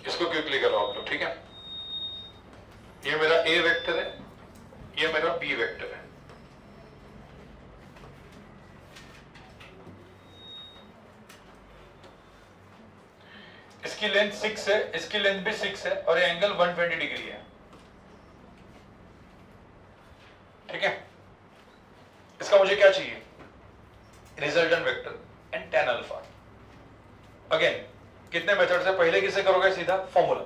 Speaker 1: इसको क्विकली करो आप लोग। ठीक है, ये मेरा ए वेक्टर है, ये मेरा बी वेक्टर है। इसकी लेंथ 6 है, इसकी लेंथ भी 6 है, और ये एंगल 120 डिग्री है। ठीक है, इसका मुझे क्या चाहिए? Resultant vector and tan alpha. Again कितने मेथड से? पहले किससे करोगे? सीधा फॉर्मूला।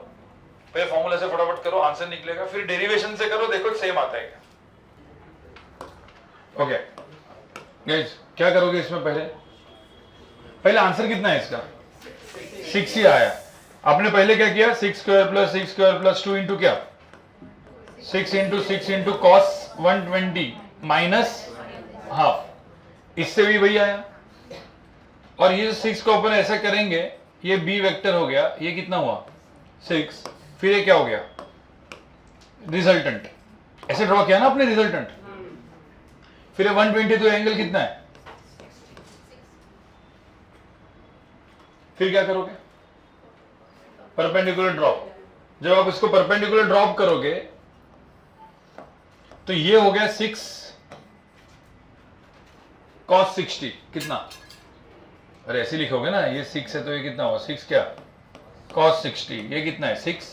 Speaker 1: पहले फॉर्मूला से फटाफट करो, आंसर निकलेगा। फिर डेरिवेशन से करो, देखो सेम आता है क्या। ओके गाइस, क्या करोगे इसमें? पहले आंसर कितना है इसका? 6 ही आया। आपने पहले क्या किया? 6 square plus 6 square plus 2 into क्या? 6 इंटू कॉस 120 माइनस हाफ। इससे भी वही आया। और ये 6 को अपन ऐसा करेंगे, ये बी वेक्टर हो गया, ये कितना हुआ? 6। फिर ये क्या हो गया? रिजल्टेंट। ऐसे ड्रॉ किया ना आपने रिजल्टेंट। फिर 120, तो एंगल कितना है? फिर क्या करोगे? Perpendicular drop. जब आप इसको परपेंडिकुलर ड्रॉप करोगे तो ये हो गया 6 cos 60 कितना? अरे ऐसे लिखोगे ना, ये 6 है तो ये कितना होगा? 6 क्या? cos 60। ये कितना है? 6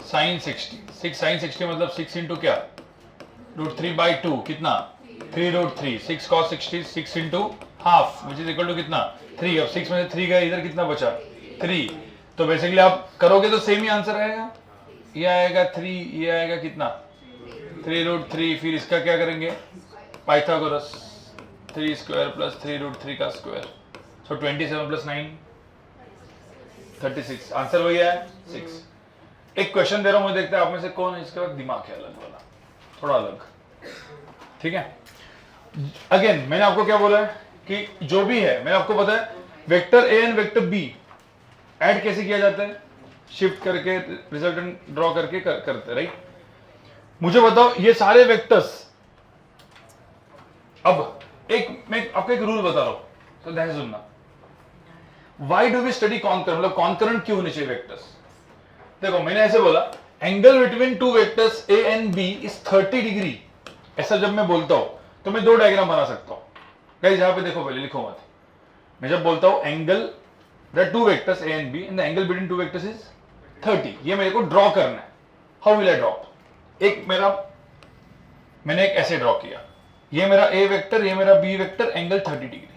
Speaker 1: sin 60। 6 sin 60 मतलब 6 इंटू क्या? √3/2 कितना? 3√3। 6 cos 60 6 into half which is equal to कितना? 3। अब 6 में से 3 गया, इधर कितना बचा? 3। तो बेसिकली आप करोगे तो सेम ही आंसर आएगा। ये आएगा 3, ये आएगा कितना? 3√3। फिर इसका क्या करेंगे? पाइथागोरस। 3 स्क्वायर प्लस 3√3 का स्क्वायर। सो 27 प्लस 9 36। आंसर वही है 6। एक क्वेश्चन दे रहा हूं, मुझे देखते हैं आप में से कौन है इसके बाद दिमाग है अलग वाला, थोड़ा अलग। ठीक है, अगेन मैंने आपको क्या बोला है कि जो भी है, मैंने आपको बताया vector A and vector B add कैसे किया जाता है? शिफ्ट करके, रिजल्टेंट ड्रॉ करके करते हैं, राइट? मुझे बताओ ये सारे वेक्टर्स, अब मैं आपको एक रूल बता रहा हूं, तो ध्यान से सुनना। Why do we study concurrent, मतलब कॉन्करेंट क्यों होने चाहिए वेक्टर्स? देखो मैंने ऐसे बोला, angle between two vectors A and B is 30 degree. ऐसा जब मैं बोलता हूं तो मैं 2 डायग्राम बना सकता हूं। गाइस यहां पे देखो, पहले लिखो मत। मैं जब बोलता हूं angle, there are two vectors a and b and the angle between two vectors is 30, ये मेरे को ड्रॉ करना है। How will I draw? मैंने एक ऐसे ड्रॉ किया, ये मेरा ए वेक्टर, ये मेरा बी वेक्टर, एंगल 30 डिग्री।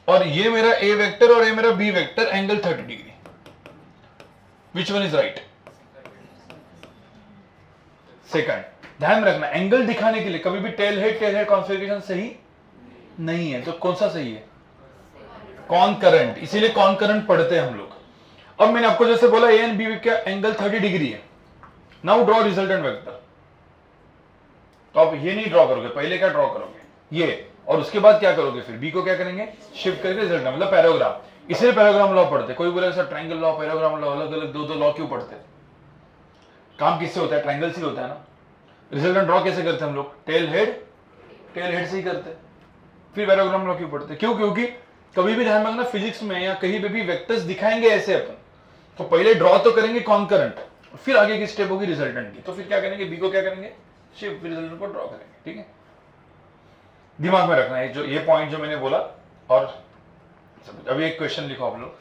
Speaker 1: और ये मेरा ए वेक्टर और ये मेरा B vector, angle 30 degree. Which one is right? Second, ध्यान रखना, एंगल दिखाने के लिए कभी भी टेल हेड कॉन्फिगरेशन सही नहीं है, तो कौन सा सही है? कॉनकरेंट। इसीलिए कॉनकरेंट पढ़ते हैं हम लोग। अब मैंने आपको जैसे बोला ए एंड बी का एंगल 30 डिग्री है। Now draw resultant vector. तो आप ये नहीं ड्रॉ करोगे, पहले क्या ड्रॉ करोगे? ये, और उसके बाद क्या करोगे? फिर बी को क्या करेंगे? शिफ्ट करके रिजल्टेंट, मतलब पैराग्राम। इसलिए पैराग्राम लॉ पढ़ते। कोई बोले sir triangle law, parallelogram law, अलग अलग 2 लॉ क्यों पढ़ते? काम किससे होता है? ट्रायंगल से होता है ना। रिजल्टेंट ड्रॉ कैसे करते हैं हम लोग? टेल हेड से ही करते। फिर पैराग्राम लॉ क्यों पढ़ते? क्योंकि कभी भी ध्यान रखना, फिजिक्स में या कहीं पे भी वेक्टर्स दिखाएंगे ऐसे अपन, तो पहले ड्रॉ तो करेंगे कॉन्करेंट, फिर आगे की स्टेप होगी रिजल्टेंट की। तो फिर क्या करेंगे? बी को क्या करेंगे? शिफ्ट, रिजल्टेंट को ड्रॉ करेंगे। ठीक है, दिमाग में रखना है जो ये पॉइंट जो मैंने बोला। और अभी एक क्वेश्चन लिखो आप लोग,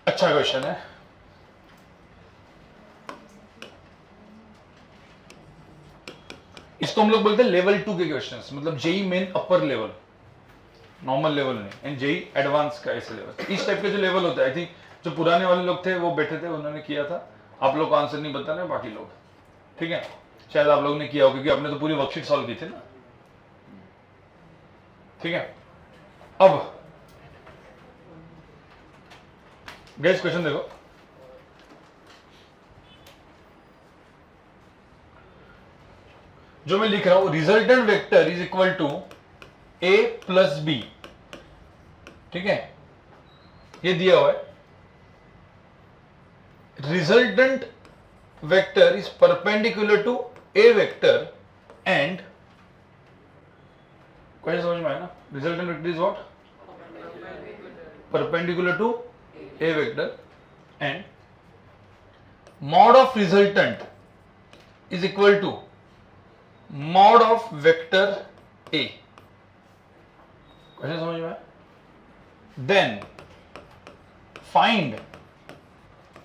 Speaker 1: अच्छा क्वेश्चन है। इसको हम लोग बोलते हैं लेवल 2 के क्वेश्चंस, मतलब JEE Main upper level, normal level नहीं, एंड जेई एडवांस का ऐसे लेवल। इस टाइप के जो लेवल होता है, आई थिंक जो पुराने वाले लोग थे वो बैठे थे, उन्होंने किया था। आप लोग को आंसर नहीं बताना, बाकी लोग। ठीक है, शायद आप लोगों ने किया हो, क्योंकि आपने तो पूरी वर्कशीट सॉल्व की थी ना, ठीक है। अब गाइस क्वेश्चन देखो, जो मैं लिख रहा हूं, resultant vector is equal to a plus B, ठीक है, ये दिया हुआ है। Resultant vector is perpendicular to A vector and, question समझ में आया ना? Resultant vector is what? Perpendicular to A vector and mod of resultant is equal to mod of vector A. Question समझ में आया? Then find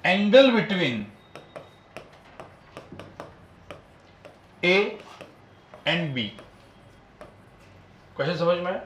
Speaker 1: angle between A and B. Question समझ में आया?